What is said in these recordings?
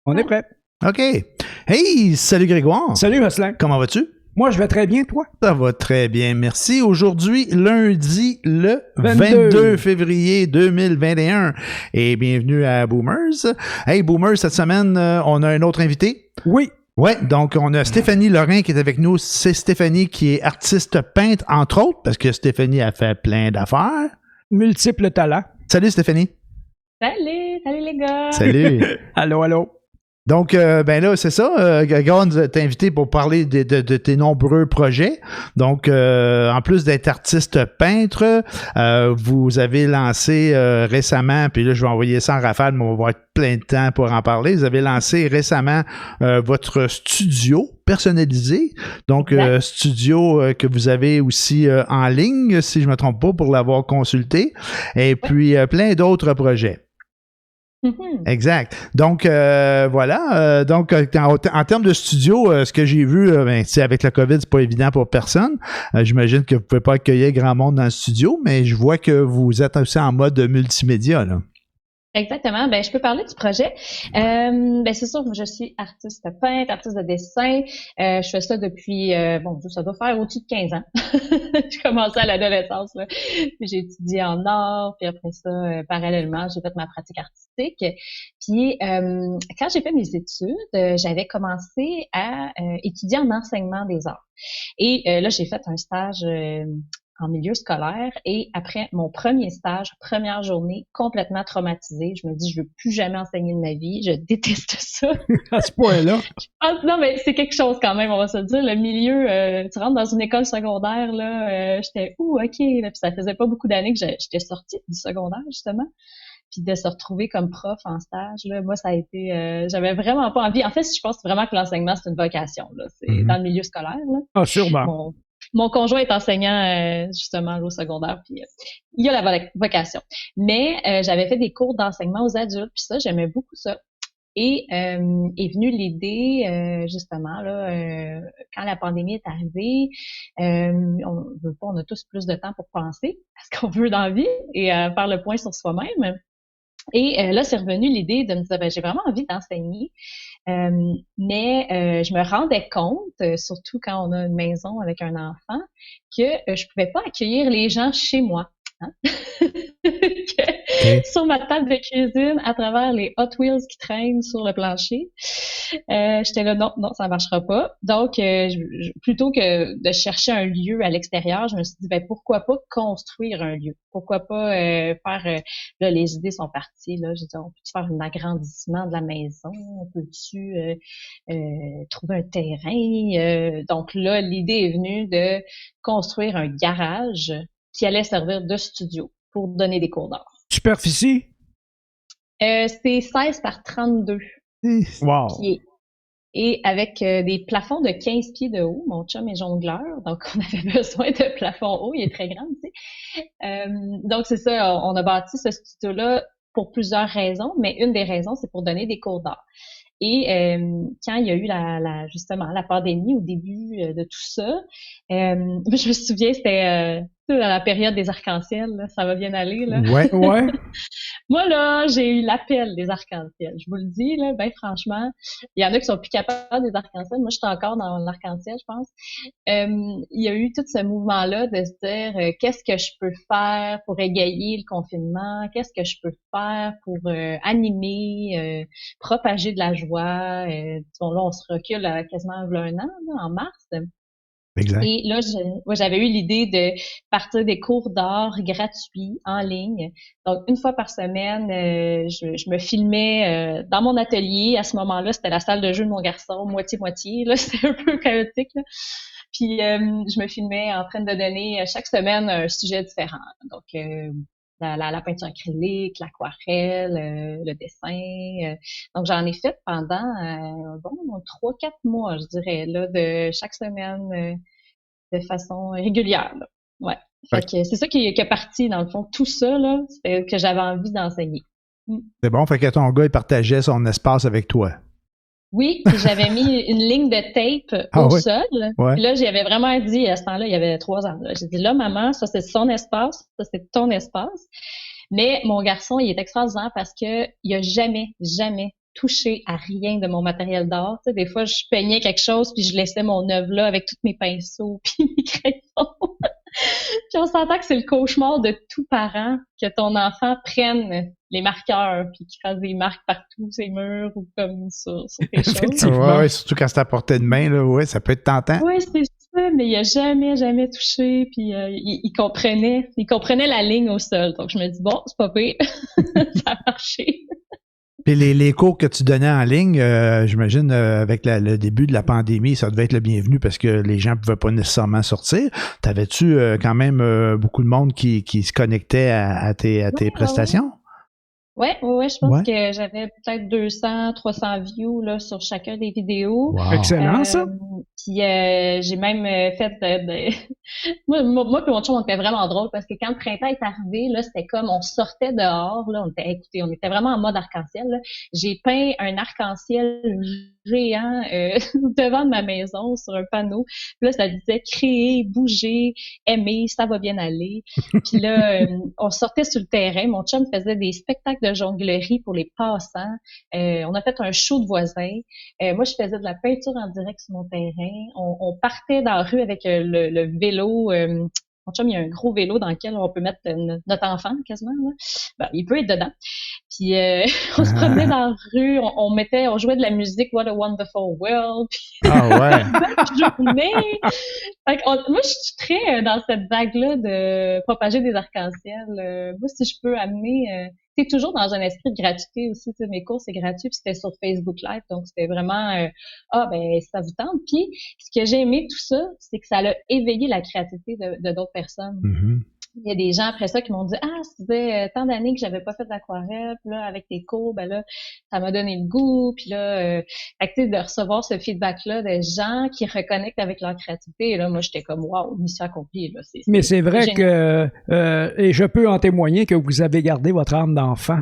On est prêt. OK. Hey, salut Grégoire. Salut, Jocelyn. Comment vas-tu? Moi, je vais très bien, toi? Ça va très bien, merci. Aujourd'hui, lundi, le 22. 22 février 2021. Et bienvenue à Boomers. Hey, Boomers, cette semaine, on a un autre invité. Oui. Ouais, donc on a Stéphanie Lorrain qui est avec nous. C'est Stéphanie qui est artiste peintre, entre autres, parce que Stéphanie a fait plein d'affaires. Multiples talents. Salut Stéphanie. Salut les gars. Salut. Allô. Donc, ben là, c'est ça. Grégoire nous a invité pour parler de tes nombreux projets. Donc, en plus d'être artiste peintre, vous avez lancé récemment, puis là, je vais envoyer ça en rafale, mais on va avoir plein de temps pour en parler. Vous avez lancé récemment votre studio personnalisé. Donc, studio que vous avez aussi en ligne, si je ne me trompe pas, pour l'avoir consulté. Et puis, plein d'autres projets. Exact. Donc, voilà. Donc, en termes de studio, ce que j'ai vu, avec la COVID, c'est pas évident pour personne. J'imagine que vous pouvez pas accueillir grand monde dans le studio, mais je vois que vous êtes aussi en mode multimédia, là. Exactement. Ben, je peux parler du projet. Ben, c'est sûr que je suis artiste peintre, artiste de dessin. Je fais ça depuis, ça doit faire au-dessus de 15 ans. J'ai commencé à l'adolescence, là. Puis j'ai étudié en art, puis après ça, parallèlement, j'ai fait ma pratique artistique. Puis, quand j'ai fait mes études, j'avais commencé à étudier en enseignement des arts. Et là, j'ai fait un stage en milieu scolaire et après mon premier stage, première journée, complètement traumatisée. Je me dis, je veux plus jamais enseigner de ma vie. Je déteste ça. À ce point-là. Non, mais c'est quelque chose quand même, on va se le dire. Le milieu, tu rentres dans une école secondaire, là, j'étais, OK, là, puis ça faisait pas beaucoup d'années que j'étais sortie du secondaire, justement. Puis de se retrouver comme prof en stage, là, moi, ça a été, j'avais vraiment pas envie. En fait, je pense vraiment que l'enseignement, c'est une vocation, là. C'est dans le milieu scolaire, là. Ah, sûrement. Mon conjoint est enseignant justement au secondaire, puis il a la vocation. Mais j'avais fait des cours d'enseignement aux adultes, puis ça, j'aimais beaucoup ça. Et est venue l'idée, justement, là, quand la pandémie est arrivée, on a tous plus de temps pour penser à ce qu'on veut dans la vie et faire le point sur soi-même. Et là, c'est revenu l'idée de me dire, j'ai vraiment envie d'enseigner. Mais je me rendais compte, surtout quand on a une maison avec un enfant, que je pouvais pas accueillir les gens chez moi. Hein? Sur ma table de cuisine, à travers les Hot Wheels qui traînent sur le plancher, j'étais là, non, ça marchera pas. Donc, plutôt que de chercher un lieu à l'extérieur, je me suis dit, pourquoi pas construire un lieu? Pourquoi pas faire... là, les idées sont parties. Là, j'ai dit, on peut-tu faire un agrandissement de la maison? On peut-tu trouver un terrain? Donc là, l'idée est venue de construire un garage qui allait servir de studio pour donner des cours d'art. Superficie? C'est 16 par 32 pieds. Et avec des plafonds de 15 pieds de haut. Mon chum est jongleur, donc on avait besoin de plafonds hauts. Il est très grand, tu sais. Donc, c'est ça, on a bâti ce studio-là pour plusieurs raisons, mais une des raisons, c'est pour donner des cours d'art. Et quand il y a eu justement la pandémie au début de tout ça, je me souviens, c'était la période des arcs-en-ciel, là, ça va bien aller, là. Ouais. Moi, là, j'ai eu l'appel des arcs-en-ciel. Je vous le dis, là, franchement, il y en a qui sont plus capables des arcs-en-ciel. Moi, je suis encore dans l'arc-en-ciel, je pense. Il y a eu tout ce mouvement-là de se dire qu'est-ce que je peux faire pour égayer le confinement? Qu'est-ce que je peux faire pour animer, propager de la joie? Là, on se recule à quasiment un an, là, en mars. Exact. Et là, j'avais eu l'idée de partir des cours d'art gratuits en ligne. Donc, une fois par semaine, je me filmais dans mon atelier. À ce moment-là, c'était la salle de jeu de mon garçon, moitié-moitié. Là, c'était un peu chaotique, là. Puis, je me filmais en train de donner chaque semaine un sujet différent. Donc, la peinture acrylique, l'aquarelle, le dessin. Donc, j'en ai fait pendant 3-4 mois, je dirais, là, de chaque semaine de façon régulière. Là. Ouais. Fait que c'est ça qui est parti, dans le fond. Tout ça, là, c'est que j'avais envie d'enseigner. C'est bon, fait que ton gars, il partageait son espace avec toi. Oui, puis j'avais mis une ligne de tape au sol. Ouais. Puis là, j'avais vraiment dit, à ce temps-là, il y avait 3 ans. J'ai dit, là, maman, ça, c'est son espace, ça, c'est ton espace. Mais mon garçon, il est extraordinaire parce que il a jamais touché à rien de mon matériel d'art. Tu sais, des fois, je peignais quelque chose, puis je laissais mon œuvre là avec tous mes pinceaux, puis mes crayons. Puis on s'entend que c'est le cauchemar de tout parent que ton enfant prenne les marqueurs puis qu'il fasse des marques partout ses murs ou comme sur tes choses. Effectivement. Ouais, surtout quand c'est à portée de main, là, ouais, ça peut être tentant. Oui, c'est ça, mais il a jamais touché, puis il comprenait la ligne au sol. Donc je me dis bon, c'est pas pire, ça a marché. Puis les cours que tu donnais en ligne, j'imagine, avec le début de la pandémie, ça devait être le bienvenu parce que les gens ne pouvaient pas nécessairement sortir. T'avais-tu quand même beaucoup de monde qui se connectait à tes prestations? Ouais, je pense que j'avais peut-être 200, 300 views là sur chacun des vidéos. Wow. Excellent, ça. Puis j'ai même fait moi puis mon chum, on était vraiment drôle parce que quand le printemps est arrivé, là, c'était comme on sortait dehors, là, on était vraiment en mode arc-en-ciel, là. J'ai peint un arc-en-ciel géant devant ma maison sur un panneau. Puis là, ça disait créer, bouger, aimer, ça va bien aller. Puis là, on sortait sur le terrain. Mon chum faisait des spectacles de jonglerie pour les passants. On a fait un show de voisins. Moi, je faisais de la peinture en direct sur mon terrain. On partait dans la rue avec le vélo. Mon chum, il y a un gros vélo dans lequel on peut mettre notre enfant quasiment. Là. Ben, il peut être dedans. Puis on se promenait dans la rue, on jouait de la musique What a Wonderful World. Ah ouais. Moi, je suis très dans cette vague-là de propager des arcs-en-ciel. Moi, si je peux amener, c'est toujours dans un esprit de gratuité aussi. Mes cours, c'est gratuit, puis c'était sur Facebook Live, donc c'était vraiment ben ça vous tente. Puis ce que j'ai aimé tout ça, c'est que ça a éveillé la créativité de d'autres personnes. Mm-hmm. Il y a des gens après ça qui m'ont dit ça faisait tant d'années que j'avais pas fait d'aquarelle, puis là avec tes cours, ben là ça m'a donné le goût, puis là de recevoir ce feedback là des gens qui reconnectent avec leur créativité, et là moi j'étais comme waouh, mission accomplie là. Mais c'est vrai génial. que et je peux en témoigner que vous avez gardé votre âme d'enfant,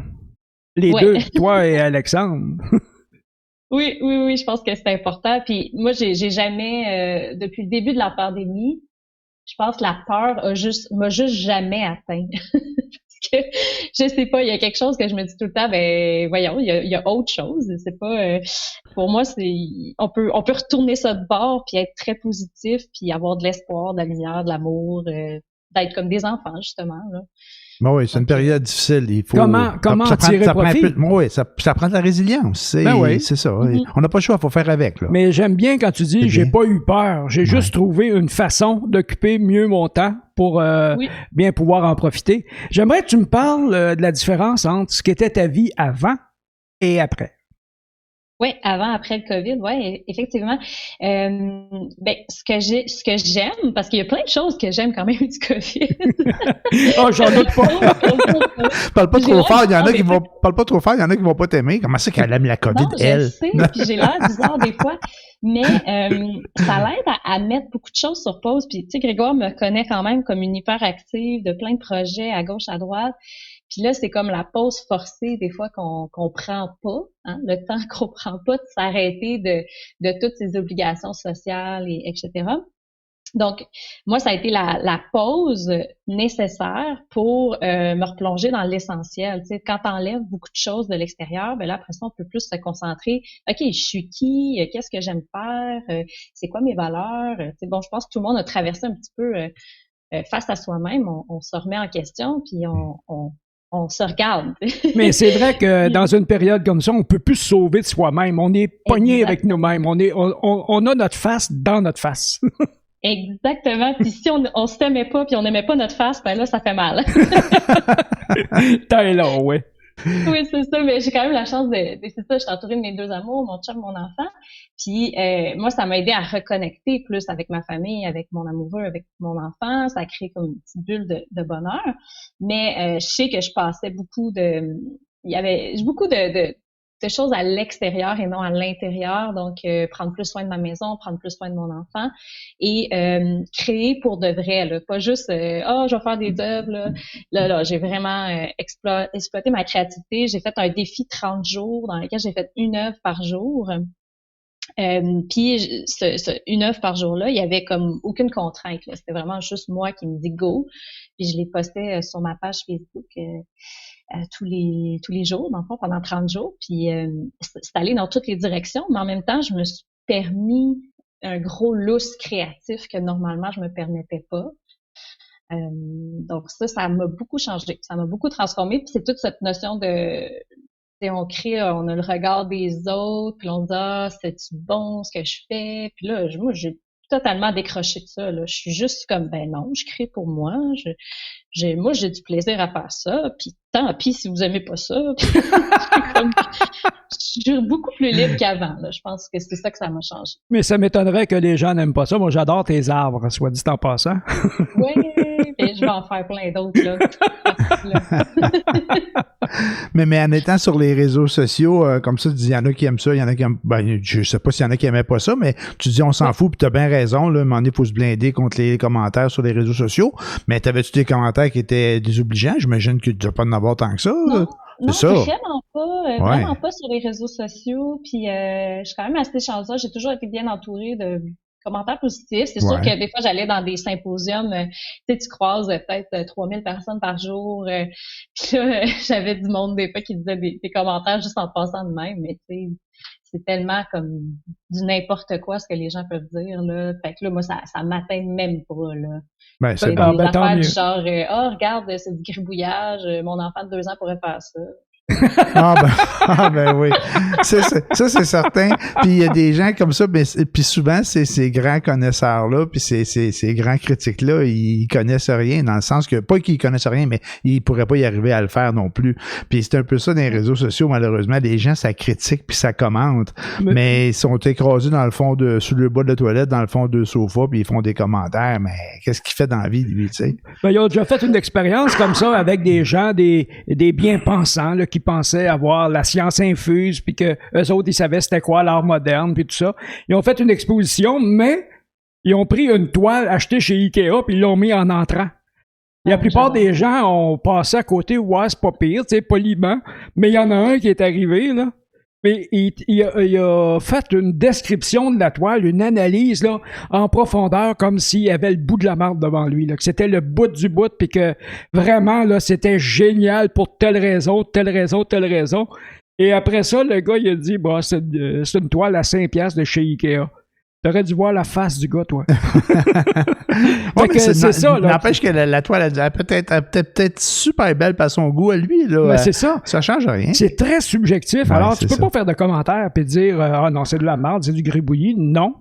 les deux, toi et Alexandre. Oui, je pense que c'est important. Puis moi j'ai jamais depuis le début de la pandémie, je pense que la peur m'a juste jamais atteint. Parce que, je sais pas, il y a quelque chose que je me dis tout le temps, ben, voyons, il y a autre chose. C'est pas, pour moi, on peut retourner ça de bord puis être très positif puis avoir de l'espoir, de la lumière, de l'amour, d'être comme des enfants, justement, là. Bon, oui, c'est une période difficile. Il faut, comment en tirer profit? Oui, ça prend de la résilience. C'est ça. Mm-hmm. On n'a pas le choix, il faut faire avec. Là. Mais j'aime bien quand tu dis j'ai pas eu peur. J'ai juste trouvé une façon d'occuper mieux mon temps pour bien pouvoir en profiter. J'aimerais que tu me parles de la différence entre ce qu'était ta vie avant et après. Oui, avant, après le COVID, ouais, effectivement. Ben, ce que j'aime, parce qu'il y a plein de choses que j'aime quand même du COVID. Oh, j'en doute pas. Parle pas trop fort, il y en a qui vont, parle pas trop fort, il y en a qui vont pas t'aimer. Comment c'est qu'elle aime la COVID, non, elle? Je sais, puis j'ai l'air bizarre des fois. Mais ça l'aide à mettre beaucoup de choses sur pause. Puis, tu sais, Grégoire me connaît quand même comme une hyperactive de plein de projets à gauche, à droite. Puis là, c'est comme la pause forcée des fois qu'on prend pas, hein, le temps qu'on prend pas de s'arrêter de toutes ces obligations sociales et etc. Donc, moi, ça a été la pause nécessaire pour me replonger dans l'essentiel. Tu sais, quand t'enlèves beaucoup de choses de l'extérieur, ben là, après ça, on peut plus se concentrer. OK, je suis qui? Qu'est-ce que j'aime faire? C'est quoi mes valeurs? Tu sais, bon, je pense que tout le monde a traversé un petit peu face à soi-même. On se remet en question, puis on se regarde. Mais c'est vrai que dans une période comme ça, on peut plus se sauver de soi-même. On est pogné avec nous-mêmes. On a notre face dans notre face. Exactement. Puis si on s'aimait pas puis on n'aimait pas notre face, ben là, ça fait mal. T'es là, ouais. Oui, c'est ça. Mais j'ai quand même la chance c'est ça, je suis entourée de mes deux amours, mon chum, mon enfant. Puis moi, ça m'a aidé à reconnecter plus avec ma famille, avec mon amoureux, avec mon enfant. Ça a créé comme une petite bulle de bonheur. Mais je sais que je passais il y avait beaucoup de choses à l'extérieur et non à l'intérieur. Donc, prendre plus soin de ma maison, prendre plus soin de mon enfant et créer pour de vrai, là, pas juste je vais faire des œuvres. Là, j'ai vraiment exploité ma créativité. J'ai fait un défi 30 jours dans lequel j'ai fait une œuvre par jour. Puis une œuvre par jour-là, il y avait comme aucune contrainte. Là. C'était vraiment juste moi qui me dis go. Puis je l'ai posté sur ma page Facebook. tous les jours, dans le fond, pendant 30 jours. Puis c'est allé dans toutes les directions, mais en même temps, je me suis permis un gros lousse créatif que normalement je me permettais pas. Donc ça m'a beaucoup changé, ça m'a beaucoup transformé. Puis c'est toute cette notion de, on a le regard des autres, puis on se dit c'est-tu bon ce que je fais. Puis là, moi j'ai totalement décroché de ça. Là. Je suis juste comme ben non, je crée pour moi. Moi j'ai du plaisir à faire ça. Puis tant pis si vous aimez pas ça. Je suis beaucoup plus libre qu'avant. Là. Je pense que c'est ça que ça m'a changé. Mais ça m'étonnerait que les gens n'aiment pas ça. Moi, j'adore tes arbres, soit dit en passant. Oui, et je vais en faire plein d'autres. Là. mais en étant sur les réseaux sociaux, comme ça, tu dis, il y en a qui aiment ça, il y en a qui aiment... Ben, je sais pas s'il y en a qui aimaient pas ça, mais tu dis, on s'en fout, puis tu as bien raison. Là, à un moment donné, il faut se blinder contre les commentaires sur les réseaux sociaux. Mais t'avais-tu des commentaires qui étaient désobligeants? J'imagine que tu dois pas en avoir tant que ça. Non, ça. Vraiment pas sur les réseaux sociaux. Puis je suis quand même assez chanceuse. J'ai toujours été bien entourée de commentaires positifs. C'est sûr que des fois, j'allais dans des symposiums, tu croises peut-être 3000 personnes par jour. Puis là, j'avais du monde des fois qui disait des commentaires juste en passant de même. Mais tu sais, c'est tellement comme du n'importe quoi ce que les gens peuvent dire. Là. Fait que là, moi, ça m'atteint même pas. Là. Ben, c'est des affaires du genre, regarde, c'est du gribouillage, mon enfant de 2 ans pourrait faire ça. Ben oui. Ça, c'est certain. Puis il y a des gens comme ça, puis souvent, ces grands connaisseurs-là, puis ces grands critiques-là, ils connaissent rien, dans le sens que, pas qu'ils connaissent rien, mais ils pourraient pas y arriver à le faire non plus. Puis c'est un peu ça dans les réseaux sociaux, malheureusement. Les gens, ça critique puis ça commente, mais ils sont écrasés dans le fond sous le bas de la toilette, dans le fond de sofa, puis ils font des commentaires. Mais qu'est-ce qu'il fait dans la vie, lui, tu sais? Ben, ils ont déjà fait une expérience comme ça avec des gens, des bien-pensants, là, qui pensaient avoir la science infuse, puis que eux autres, ils savaient c'était quoi l'art moderne, puis tout ça. Ils ont fait une exposition, mais ils ont pris une toile achetée chez Ikea, puis ils l'ont mis en entrant. Et la plupart des gens ont passé à côté, ouais, c'est pas pire, tu sais, poliment, mais il y en a un qui est arrivé, là, mais il a fait une description de la toile, une analyse là en profondeur, comme s'il avait le bout de la marde devant lui, là, que c'était le bout du bout, puis que vraiment là c'était génial pour telle raison. Et après ça, le gars il a dit bah c'est une toile à 5$ de chez Ikea. T'aurais dû voir la face du gars, toi. C'est ça, là. N'empêche que la toile, elle peut-être super belle par son goût à lui, là. Mais c'est ça. Ça change rien. C'est très subjectif. Alors, tu peux pas faire de commentaires et dire, ah non, c'est de la merde, c'est du gribouillis. Non.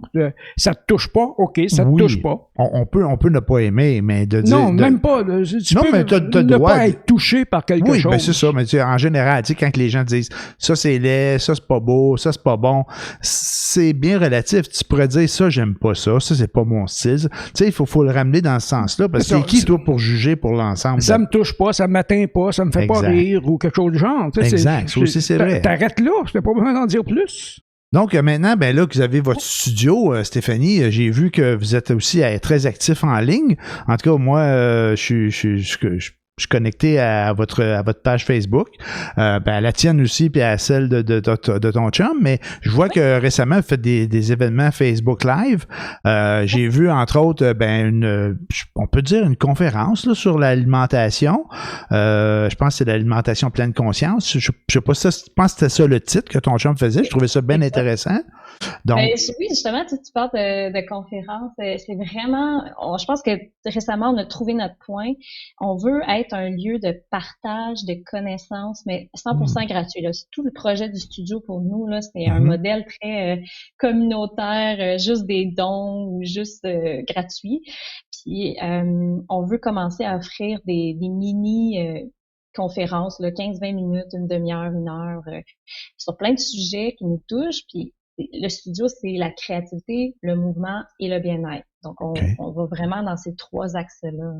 Ça te touche pas. OK, ça te touche pas. On peut ne pas aimer, mais de dire. Non, même pas. Tu peux ne pas être touché par quelque chose. Oui, ben c'est ça. Mais en général, tu sais, quand les gens disent, ça c'est laid, ça c'est pas beau, ça c'est pas bon, c'est bien relatif. Tu pourrais dire ça, j'aime pas ça c'est pas mon style. Tu sais, il faut le ramener dans ce sens-là, parce que c'est qui, toi, pour juger pour l'ensemble? Ça me touche pas, ça m'atteint pas, ça me fait pas rire, ou quelque chose du genre. Exact, ça aussi, c'est vrai. T'arrêtes là, je n'ai pas besoin d'en dire plus. Donc, maintenant, ben là, que vous avez votre studio, Stéphanie, j'ai vu que vous êtes aussi très actif en ligne. En tout cas, moi, je suis connecté à votre page Facebook, à la tienne aussi, puis à celle de ton chum, mais je vois que récemment, vous faites des événements Facebook Live. J'ai vu, entre autres, on peut dire une conférence là, sur l'alimentation. Je pense que c'est l'alimentation pleine conscience. Je sais pas ça, je pense que c'était ça le titre que ton chum faisait. Je trouvais ça bien intéressant. Donc, oui, justement, tu parles de conférences. C'est vraiment, je pense que récemment, on a trouvé notre point. On veut être un lieu de partage, de connaissances, mais 100% gratuit. Là. C'est tout le projet du studio pour nous. Là, c'est un modèle très communautaire, juste des dons ou juste gratuit. Puis, on veut commencer à offrir des mini conférences, 15-20 minutes, une demi-heure, 1 heure, sur plein de sujets qui nous touchent. Puis, le studio, c'est la créativité, le mouvement et le bien-être. Donc, on va vraiment dans ces 3 axes-là.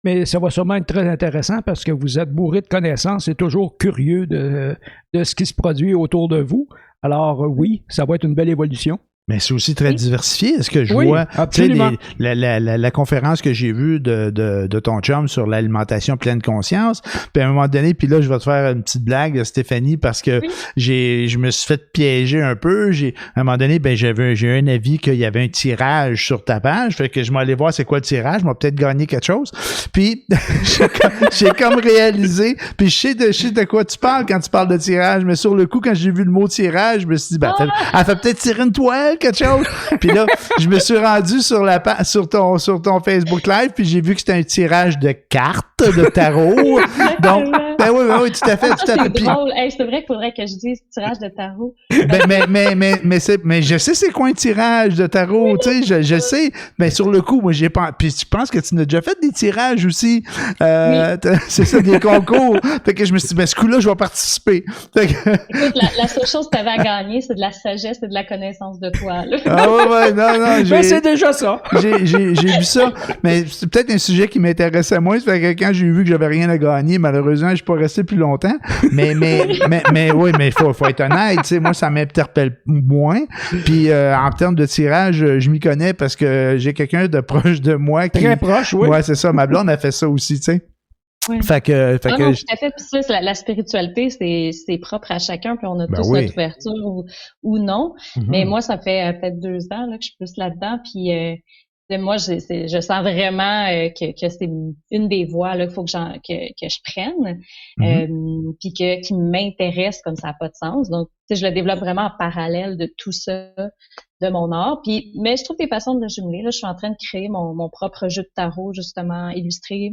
Mais ça va sûrement être très intéressant parce que vous êtes bourré de connaissances et toujours curieux de ce qui se produit autour de vous. Alors oui, ça va être une belle évolution. Mais c'est aussi très diversifié. Est-ce que je Oui, vois absolument. La conférence que j'ai vue de ton chum sur l'alimentation pleine conscience, puis à un moment donné, puis là, je vais te faire une petite blague, Stéphanie, parce que je me suis fait piéger un peu. À un moment donné, j'ai eu un avis qu'il y avait un tirage sur ta page, fait que je m'allais voir c'est quoi le tirage, je vais peut-être gagner quelque chose. Puis j'ai comme réalisé, puis je sais de quoi tu parles quand tu parles de tirage, mais sur le coup, quand j'ai vu le mot tirage, je me suis dit, elle fait peut-être tirer une toile, quelque chose. Puis là, je me suis rendu sur ton Facebook Live, puis j'ai vu que c'était un tirage de cartes de tarot. Donc, oui, tout à fait. C'est drôle. C'est vrai qu'il faudrait que je dise tirage de tarot. Mais je sais c'est quoi un tirage de tarot, tu sais, je sais. Mais sur le coup, moi, j'ai pas. Puis je pense que tu as déjà fait des tirages aussi. C'est ça, des concours. Fait que je me suis dit, ce coup-là, je vais participer. Écoute, la seule chose que tu avais à gagner, c'est de la sagesse et de la connaissance de toi. Là. Non. C'est déjà ça. J'ai vu ça. Mais c'est peut-être un sujet qui m'intéressait moins. Ça fait que quand j'ai vu que j'avais rien à gagner, malheureusement, je suis pas resté plus longtemps. Mais oui, mais faut être honnête. Tu sais, moi, ça m'interpelle moins. Puis en termes de tirage, je m'y connais parce que j'ai quelqu'un de proche de moi qui. Très proche, oui. Ouais, c'est ça. Ma blonde a fait ça aussi, tu sais. Oui. Fait que tout à fait. Puis ça, la spiritualité, c'est propre à chacun, puis on a tous notre ouverture ou non. Mm-hmm. Mais moi, ça fait peut-être 2 ans là, que je suis plus là-dedans, puis moi, je sens vraiment que c'est une des voies là qu'il faut que je prenne, puis qui m'intéresse comme ça n'a pas de sens. Donc, je le développe vraiment en parallèle de tout ça, de mon art. Puis, mais je trouve des façons de le jumeler. Là, je suis en train de créer mon propre jeu de tarot, justement, illustré.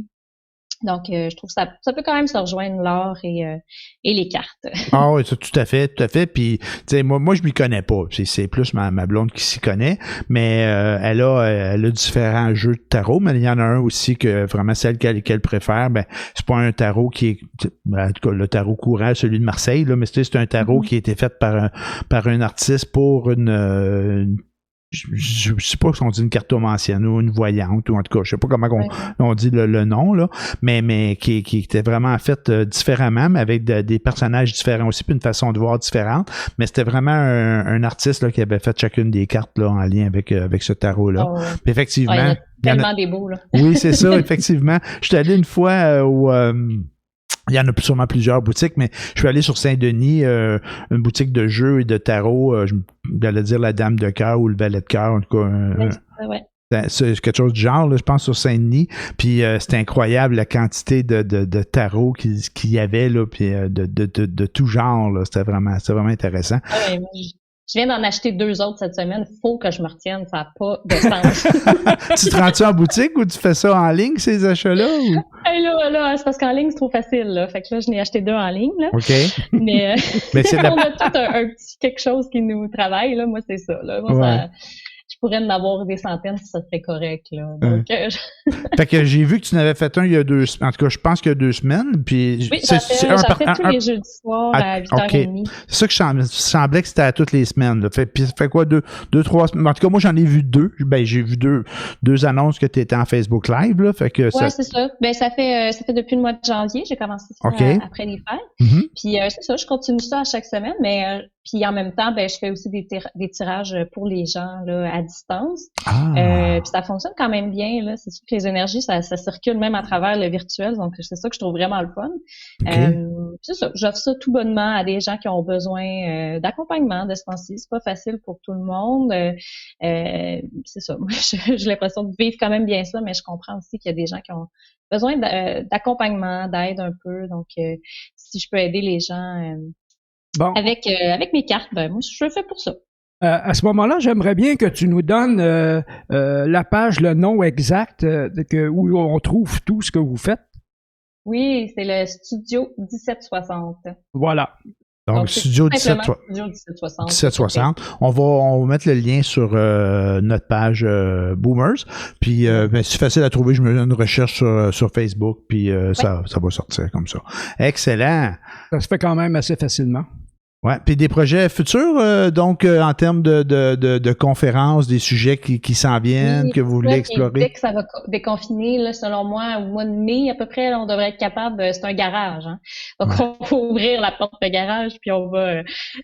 Donc, je trouve que ça peut quand même se rejoindre l'art et les cartes. Ah oui, ça, tout à fait. Puis, tu sais, moi, je m'y connais pas. C'est plus ma blonde qui s'y connaît, mais elle a différents jeux de tarot, mais il y en a un aussi que vraiment celle qu'elle préfère, c'est pas un tarot qui est, en tout cas, le tarot courant, celui de Marseille, là, mais c'est un tarot qui a été fait par un artiste pour une je sais pas si on dit une cartomancienne ou une voyante, ou en tout cas, je sais pas comment on dit le nom, là, mais qui était vraiment fait différemment, mais avec des personnages différents aussi, puis une façon de voir différente. Mais c'était vraiment un artiste là, qui avait fait chacune des cartes là, en lien avec ce tarot-là. Oh, puis effectivement. Il y a tellement des beaux, là. Oui, c'est ça, effectivement. Je suis allé une fois où il y en a sûrement plusieurs boutiques, mais je suis allé sur Saint-Denis, une boutique de jeux et de tarot. J'allais dire la Dame de cœur ou le Valet de cœur, en tout cas. C'est quelque chose du genre, là, je pense, sur Saint-Denis. Puis c'était incroyable la quantité de tarot qu'il y avait, là, puis de tout genre. Là. C'était vraiment intéressant. Ouais, je viens d'en acheter 2 autres cette semaine. Faut que je me retienne. Ça n'a pas de sens. Tu te rends-tu en boutique ou tu fais ça en ligne, ces achats-là? Ou? Là, c'est parce qu'en ligne, c'est trop facile. Là. Fait que là, je n'ai acheté 2 en ligne. Là. OK. Mais on a tout un petit quelque chose qui nous travaille. Là. Moi, c'est ça. Là. Moi, je pourrais en avoir des centaines si ça serait correct. Là. Donc, Fait que j'ai vu que tu en avais fait un il y a 2 semaines. En tout cas, je pense qu'il y a 2 semaines. Puis oui, j'en fais tous les jeudis soirs à 8h30. C'est ça que je semblait que c'était à toutes les semaines. Là. Puis ça fait quoi, 2, 3 semaines? En tout cas, moi, j'en ai vu 2. J'ai vu deux annonces que tu étais en Facebook Live. Là. Fait que c'est ça. Ça fait depuis le mois de janvier. J'ai commencé ça après les fêtes. Mm-hmm. Puis c'est ça, je continue ça à chaque semaine, mais puis en même temps, je fais aussi des tirages pour les gens là, à distance. Puis ça fonctionne quand même bien. Là. C'est sûr que les énergies, ça circule même à travers le virtuel. Donc, c'est ça que je trouve vraiment le fun. C'est ça, j'offre ça tout bonnement à des gens qui ont besoin d'accompagnement de ce temps-ci. C'est pas facile pour tout le monde. C'est ça. Moi, j'ai l'impression de vivre quand même bien ça, mais je comprends aussi qu'il y a des gens qui ont besoin d'accompagnement, d'aide un peu. Donc, si je peux aider les gens avec mes cartes, moi, je le fais pour ça. À ce moment-là, j'aimerais bien que tu nous donnes la page, le nom exact où on trouve tout ce que vous faites. Oui, c'est le Studio 1760. Voilà. Donc Studio 1760. On va mettre le lien sur notre page Boomers. Puis c'est facile à trouver. Je me mets une recherche sur Facebook, puis ça va sortir comme ça. Excellent. Ça se fait quand même assez facilement. Ouais, puis des projets futurs, donc en termes de conférences, des sujets qui s'en viennent, que vous voulez explorer. Dès que ça va déconfiner, là, selon moi, au mois de mai à peu près, là, on devrait être capable. C'est un garage, hein. Donc on va ouvrir la porte de garage, puis on va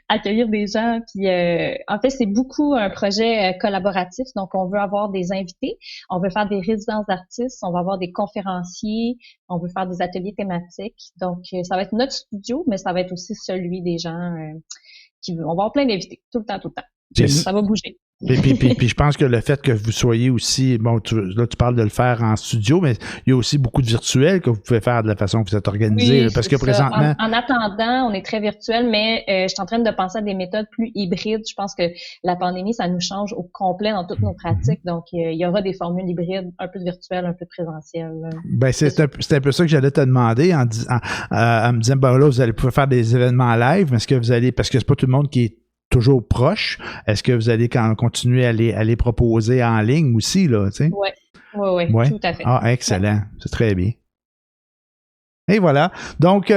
accueillir des gens. Puis en fait, c'est beaucoup un projet collaboratif. Donc on veut avoir des invités, on veut faire des résidences d'artistes, on va avoir des conférenciers, on veut faire des ateliers thématiques. Donc ça va être notre studio, mais ça va être aussi celui des gens. On va avoir plein d'invités, tout le temps. Ça va bouger. Puis je pense que le fait que vous soyez aussi, bon, là tu parles de le faire en studio, mais il y a aussi beaucoup de virtuels que vous pouvez faire de la façon que vous êtes organisé. Oui, parce que présentement. En attendant, on est très virtuel, mais je suis en train de penser à des méthodes plus hybrides. Je pense que la pandémie, ça nous change au complet dans toutes nos pratiques. Donc, il y aura des formules hybrides, un peu de virtuel, un peu de présentiel. Ben, c'est un peu ça que j'allais te demander en me disant, ben là, vous allez pouvoir faire des événements live, mais est-ce que vous allez, parce que c'est pas tout le monde qui est toujours proche, est-ce que vous allez continuer à les proposer en ligne aussi, là, tu sais? Oui, tout à fait. Ah, excellent. C'est très bien. Et voilà. Donc,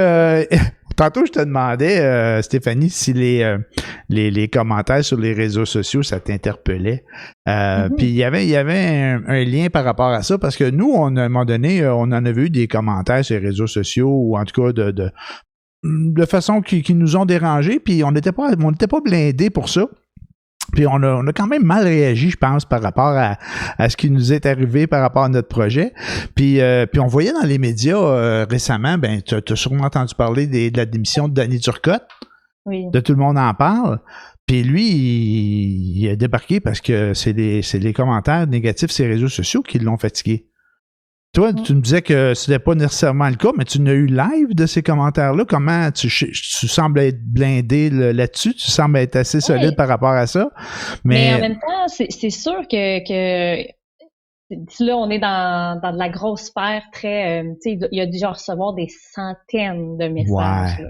tantôt, je te demandais, Stéphanie, si les commentaires sur les réseaux sociaux, ça t'interpellait. Puis il y avait un lien par rapport à ça, parce que nous, à un moment donné, on en avait eu des commentaires sur les réseaux sociaux, ou en tout cas de façon qui nous ont dérangés, puis on n'était pas blindés pour ça. Puis on a quand même mal réagi, je pense, par rapport à ce qui nous est arrivé par rapport à notre projet. Puis on voyait dans les médias récemment, ben tu as sûrement entendu parler de la démission de Danny Turcotte. Oui. De Tout le monde en parle. Puis lui, il a débarqué parce que c'est les commentaires négatifs sur les réseaux sociaux qui l'ont fatigué. Toi, tu me disais que ce n'était pas nécessairement le cas, mais tu n'as eu live de ces commentaires-là. Comment tu sembles être blindé là-dessus? Tu sembles être assez solide par rapport à ça. Mais en même temps, c'est sûr que là, on est dans de la grosse sphère très... tu sais, il y a déjà recevoir des centaines de messages. Ouais.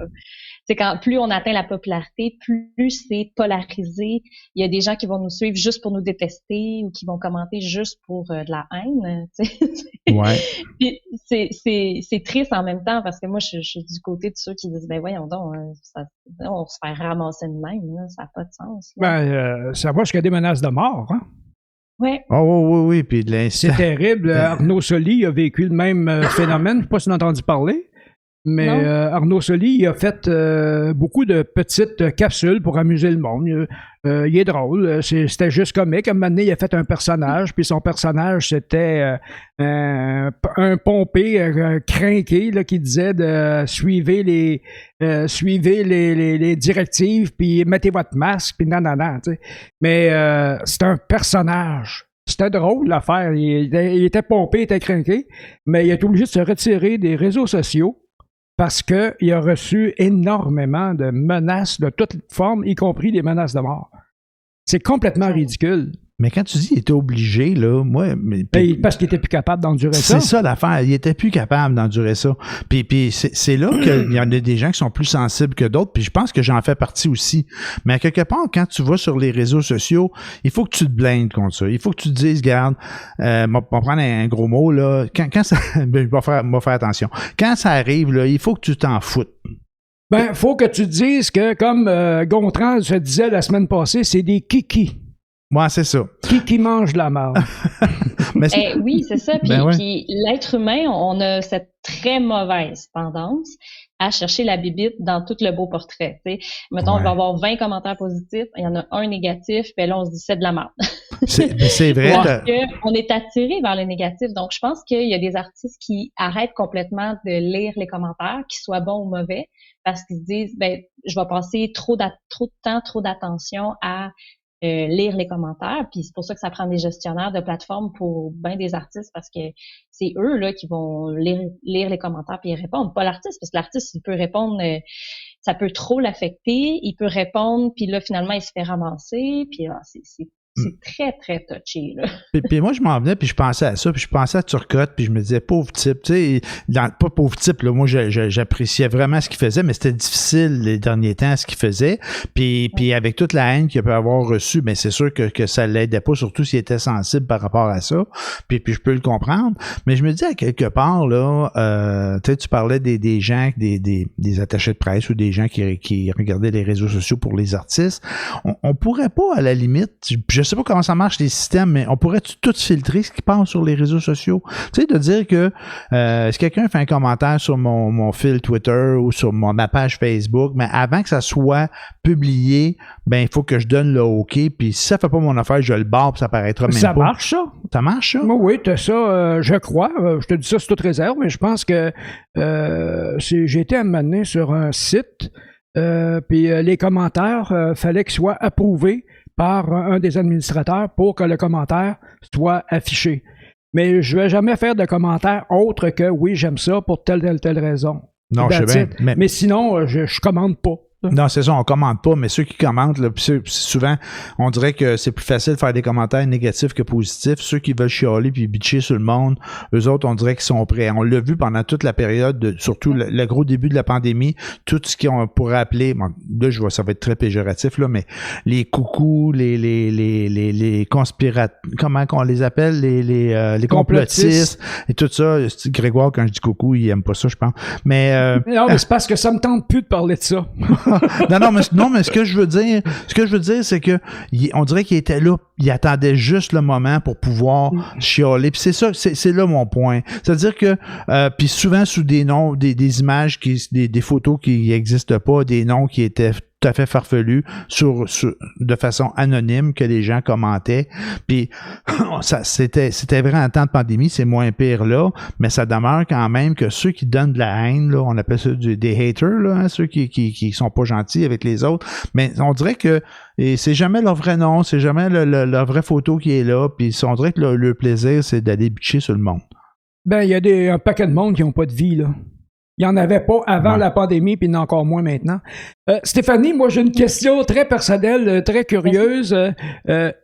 C'est plus on atteint la popularité, plus c'est polarisé. Il y a des gens qui vont nous suivre juste pour nous détester ou qui vont commenter juste pour de la haine. Ouais. Puis c'est triste en même temps parce que moi, je suis du côté de ceux qui disent, ben voyons donc, on se fait ramasser de même, là, ça n'a pas de sens. Ben, ça va jusqu'à des menaces de mort, hein? Ouais. Oh, oui, puis de l'instant. C'est terrible. Arnaud Soli a vécu le même phénomène. Je ne sais pas si tu as entendu parler. Mais Arnaud Soli, il a fait beaucoup de petites capsules pour amuser le monde. Il est drôle. C'était juste comique. À un moment donné, il a fait un personnage, puis son personnage, c'était un pompé crinqué là, qui disait de suivez les directives, puis mettez votre masque, puis nanana. Tu sais. Mais c'est un personnage. C'était drôle l'affaire. Il était pompé, il était crinqué, mais il est obligé de se retirer des réseaux sociaux. Parce qu'il a reçu énormément de menaces de toutes formes, y compris des menaces de mort. C'est complètement ridicule. Mais quand tu dis qu'il était obligé, là, moi... Parce qu'il était plus capable d'endurer ça. C'est ça l'affaire, il était plus capable d'endurer ça. Puis c'est là qu'il y en a des gens qui sont plus sensibles que d'autres, puis je pense que j'en fais partie aussi. Mais à quelque part, quand tu vas sur les réseaux sociaux, il faut que tu te blindes contre ça. Il faut que tu te dises, regarde, on va prendre un gros mot, là, quand ça... je vais faire attention. Quand ça arrive, là, il faut que tu t'en foutes. Ben, faut que tu te dises que, comme Gontran se disait la semaine passée, c'est des kikis. Ouais, c'est ça. Qui mange de la marde. Oui, c'est ça. Puis l'être humain, on a cette très mauvaise tendance à chercher la bibite dans tout le beau portrait. T'sais. Mettons, on va avoir 20 commentaires positifs, il y en a un négatif, puis là, on se dit c'est de la merde. C'est vrai. Parce qu'on est attiré vers le négatif. Donc, je pense qu'il y a des artistes qui arrêtent complètement de lire les commentaires, qu'ils soient bons ou mauvais, parce qu'ils se disent, ben, je vais passer trop de temps, trop d'attention à lire les commentaires, puis c'est pour ça que ça prend des gestionnaires de plateforme pour bien des artistes, parce que c'est eux là qui vont lire les commentaires puis y répondre, pas l'artiste, parce que l'artiste il peut répondre, ça peut trop l'affecter, il peut répondre puis là finalement il se fait ramasser, puis c'est c'est très, très touché, là. Puis moi, je m'en venais, puis je pensais à ça, puis je pensais à Turcotte, puis je me disais, pauvre type, tu sais, pas pauvre type, là, moi, j'appréciais vraiment ce qu'il faisait, mais c'était difficile les derniers temps, ce qu'il faisait, puis avec toute la haine qu'il peut avoir reçue, ben c'est sûr que ça l'aidait pas, surtout s'il était sensible par rapport à ça, puis je peux le comprendre, mais je me dis à quelque part, là, tu parlais des gens, des attachés de presse ou des gens qui regardaient les réseaux sociaux pour les artistes, on pourrait pas, à la limite, je sais pas comment ça marche les systèmes, mais on pourrait tout filtrer ce qui passe sur les réseaux sociaux. Tu sais, de dire que si quelqu'un fait un commentaire sur mon fil Twitter ou sur ma page Facebook, mais avant que ça soit publié, ben il faut que je donne le OK, puis si ça fait pas mon affaire, je le barre, puis ça paraîtra même pas. Ça marche, ça? Ça marche, ça? Oui, t'as ça, je crois. Je te dis ça sous toute réserve, mais je pense que j'ai été amené sur un site, puis les commentaires, fallait qu'ils soient approuvés par un des administrateurs pour que le commentaire soit affiché. Mais je ne vais jamais faire de commentaire autre que « oui, j'aime ça pour telle raison ». Non, je sais bien. Mais sinon, je commande pas. Non, c'est ça, on commente pas, mais ceux qui commentent, là, souvent, on dirait que c'est plus facile de faire des commentaires négatifs que positifs. Ceux qui veulent chialer puis bitcher sur le monde, eux autres, on dirait qu'ils sont prêts. On l'a vu pendant toute la période, surtout le gros début de la pandémie, tout ce qu'on pourrait appeler, bon, là, je vois, ça va être très péjoratif, là, mais les coucous, les comment qu'on les appelle, les complotistes et tout ça. Grégoire, quand je dis coucou, il aime pas ça, je pense. Mais, non, mais c'est parce que ça me tente plus de parler de ça. non, mais ce que je veux dire, c'est que on dirait qu'il était là, il attendait juste le moment pour pouvoir chialer. Puis c'est ça, c'est là mon point. C'est-à-dire que, puis souvent sous des noms, des images des photos qui n'existent pas, des noms qui étaient tout à fait farfelu de façon anonyme que les gens commentaient. Puis ça c'était vrai en temps de pandémie, c'est moins pire là, mais ça demeure quand même que ceux qui donnent de la haine, là, on appelle ça des haters, là, hein, ceux qui sont pas gentils avec les autres, mais on dirait que c'est jamais leur vrai nom, c'est jamais leur vraie photo qui est là, puis on dirait que le plaisir, c'est d'aller bitcher sur le monde. Ben, il y a un paquet de monde qui n'ont pas de vie, là. Il n'y en avait pas avant la pandémie, puis il y en a encore moins maintenant. Stéphanie, moi, j'ai une question très personnelle, très curieuse.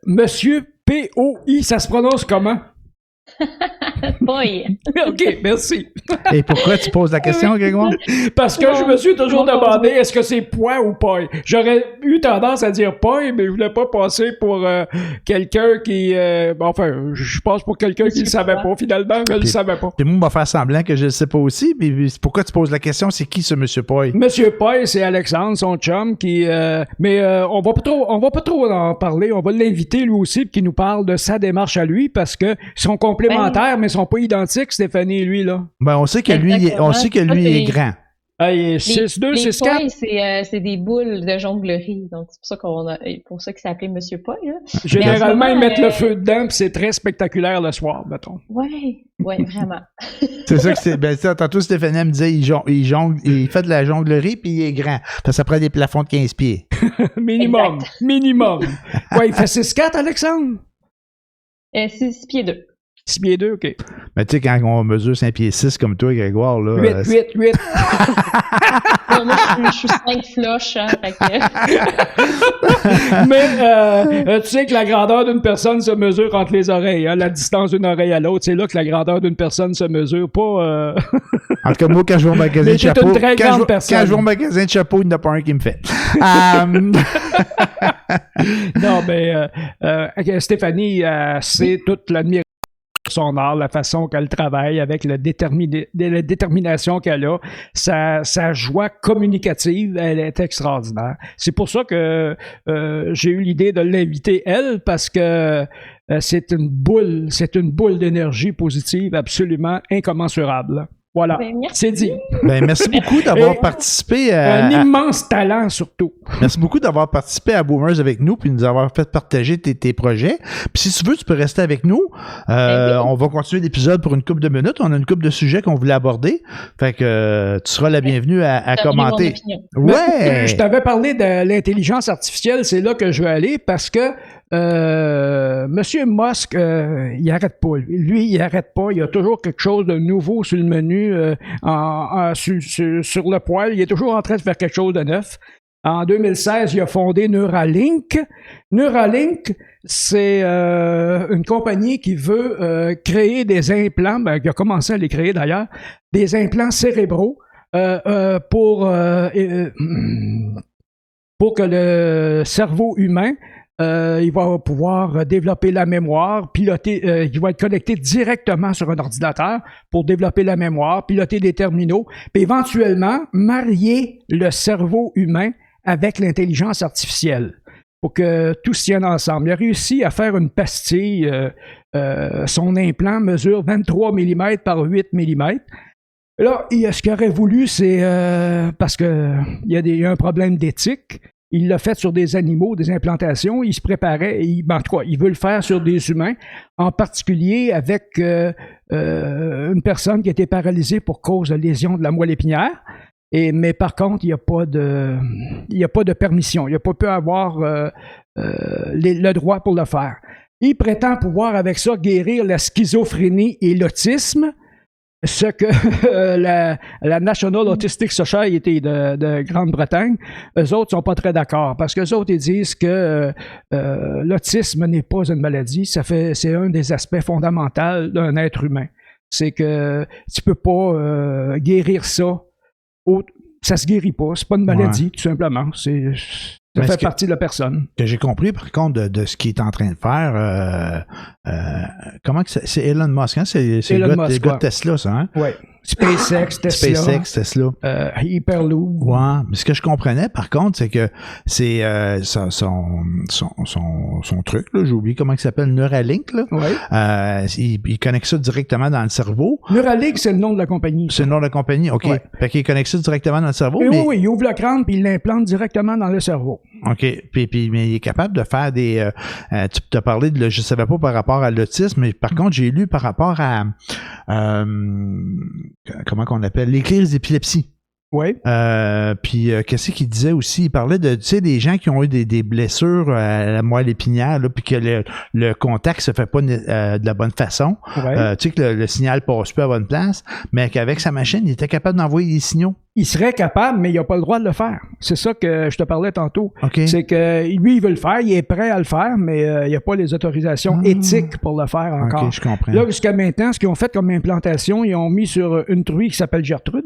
Monsieur P-O-I, ça se prononce comment? Poi. OK, merci. Et pourquoi tu poses la question, Grégoire? Parce que je me suis toujours demandé, est-ce que c'est poi ou poi? J'aurais eu tendance à dire poi, mais je voulais pas passer pour quelqu'un qui... enfin, je passe pour quelqu'un qui ne le savait pas, finalement, je ne le savais pas. Puis moi, on va faire semblant que je ne le sais pas aussi, mais pourquoi tu poses la question? C'est qui ce Monsieur Poi? Monsieur Poi, c'est Alexandre, son chum, qui... mais on va pas trop en parler, on va l'inviter lui aussi, puis qu'il nous parle de sa démarche à lui, parce que sont complémentaires, mais ils sont pas identiques, Stéphanie et lui, là. Ben, on sait que lui est grand. Ah, il est 6'2", 6'4". C'est des boules de jonglerie. Donc, c'est pour ça qu'il s'est appelé Monsieur Poi, là. Généralement, ils mettent le feu dedans, puis c'est très spectaculaire le soir, mettons. Ouais, vraiment. C'est ça que c'est. Ben, ça, tantôt, Stéphanie me disait, il fait de la jonglerie, puis il est grand. Ça prend des plafonds de 15 pieds. Minimum. Ouais, il fait 6'4", Alexandre? 6 pieds 2. 6 pieds 2, OK. Mais tu sais, quand on mesure 5 pieds 6 comme toi, Grégoire, là... 8. Moi, je suis 5 floches, hein, fait que... Mais tu sais que la grandeur d'une personne se mesure entre les oreilles, hein, la distance d'une oreille à l'autre, c'est là que la grandeur d'une personne se mesure, pas... En tout cas, moi, quand je vais au magasin de chapeau... Une très grande personne. Quand je vais au magasin de chapeau, il n'y en a pas un qui me fait. Non, mais Stéphanie, c'est toute l'admiration son art, la façon qu'elle travaille avec la détermination qu'elle a, sa joie communicative, elle est extraordinaire. C'est pour ça que j'ai eu l'idée de l'inviter, elle, parce que c'est une boule d'énergie positive absolument incommensurable. Voilà, c'est dit. Ben, merci beaucoup d'avoir participé à... Un immense talent, surtout. Merci beaucoup d'avoir participé à Boomers avec nous puis nous avoir fait partager tes projets. Puis si tu veux, tu peux rester avec nous. On va continuer l'épisode pour une couple de minutes. On a une couple de sujets qu'on voulait aborder. Fait que tu seras la bienvenue à commenter. Ouais! Je t'avais parlé de l'intelligence artificielle. C'est là que je vais aller parce que Monsieur Musk, il arrête pas. Lui, il arrête pas. Il y a toujours quelque chose de nouveau sur le menu, sur le poil. Il est toujours en train de faire quelque chose de neuf. En 2016, il a fondé Neuralink. Neuralink, c'est une compagnie qui veut créer des implants, qui a commencé à les créer d'ailleurs, des implants cérébraux pour que le cerveau humain, il va pouvoir développer la mémoire, piloter, il va être connecté directement sur un ordinateur pour développer la mémoire, piloter des terminaux, puis éventuellement marier le cerveau humain avec l'intelligence artificielle pour que tout se tienne ensemble. Il a réussi à faire une pastille. Son implant mesure 23 mm par 8 mm. Là, ce qu'il aurait voulu, c'est parce qu'il y a un problème d'éthique. Il l'a fait sur des animaux, des implantations. Il se préparait, en tout cas, il veut le faire sur des humains, en particulier avec une personne qui a été paralysée pour cause de lésion de la moelle épinière. Mais par contre, il n'y a pas de permission. Il n'a pas pu avoir le droit pour le faire. Il prétend pouvoir avec ça guérir la schizophrénie et l'autisme, ce que la National Autistic Society de Grande-Bretagne, eux autres sont pas très d'accord, parce qu'eux autres, ils disent que l'autisme n'est pas une maladie, c'est un des aspects fondamentaux d'un être humain. C'est que tu peux pas guérir ça. Ça se guérit pas, c'est pas une maladie, tout simplement. Ça fait partie de la personne. Que j'ai compris, par contre, de ce qu'il est en train de faire, comment que c'est Elon Musk, hein? C'est le gars de Tesla, ça, hein? Oui. SpaceX, Tesla. SpaceX, Tesla. Hyperloop. Ouais. Mais ce que je comprenais, par contre, c'est que c'est son truc, là, j'ai oublié comment il s'appelle, Neuralink, là. Ouais. Il connecte ça directement dans le cerveau. Neuralink, c'est le nom de la compagnie. C'est le nom de la compagnie, OK. Ouais. Fait qu'il connecte ça directement dans le cerveau. Oui, il ouvre le crâne puis il l'implante directement dans le cerveau. OK. Mais il est capable de faire des... tu t'as parlé de... Je savais pas par rapport à l'autisme, mais par contre, j'ai lu par rapport à... comment qu'on appelle? Les crises d'épilepsie. Oui. Puis qu'est-ce qu'il disait aussi? Il parlait de, tu sais, des gens qui ont eu des blessures à la moelle épinière, là, puis que le contact se fait pas de la bonne façon. Ouais. Tu sais, que le signal passe plus à la bonne place, mais qu'avec sa machine, il était capable d'envoyer des signaux. Il serait capable, mais il n'a pas le droit de le faire. C'est ça que je te parlais tantôt. Okay. C'est que lui, il veut le faire, il est prêt à le faire, mais il n'y a pas les autorisations éthiques pour le faire encore. OK, je comprends. Là, jusqu'à maintenant, ce qu'ils ont fait comme implantation, ils ont mis sur une truie qui s'appelle Gertrude.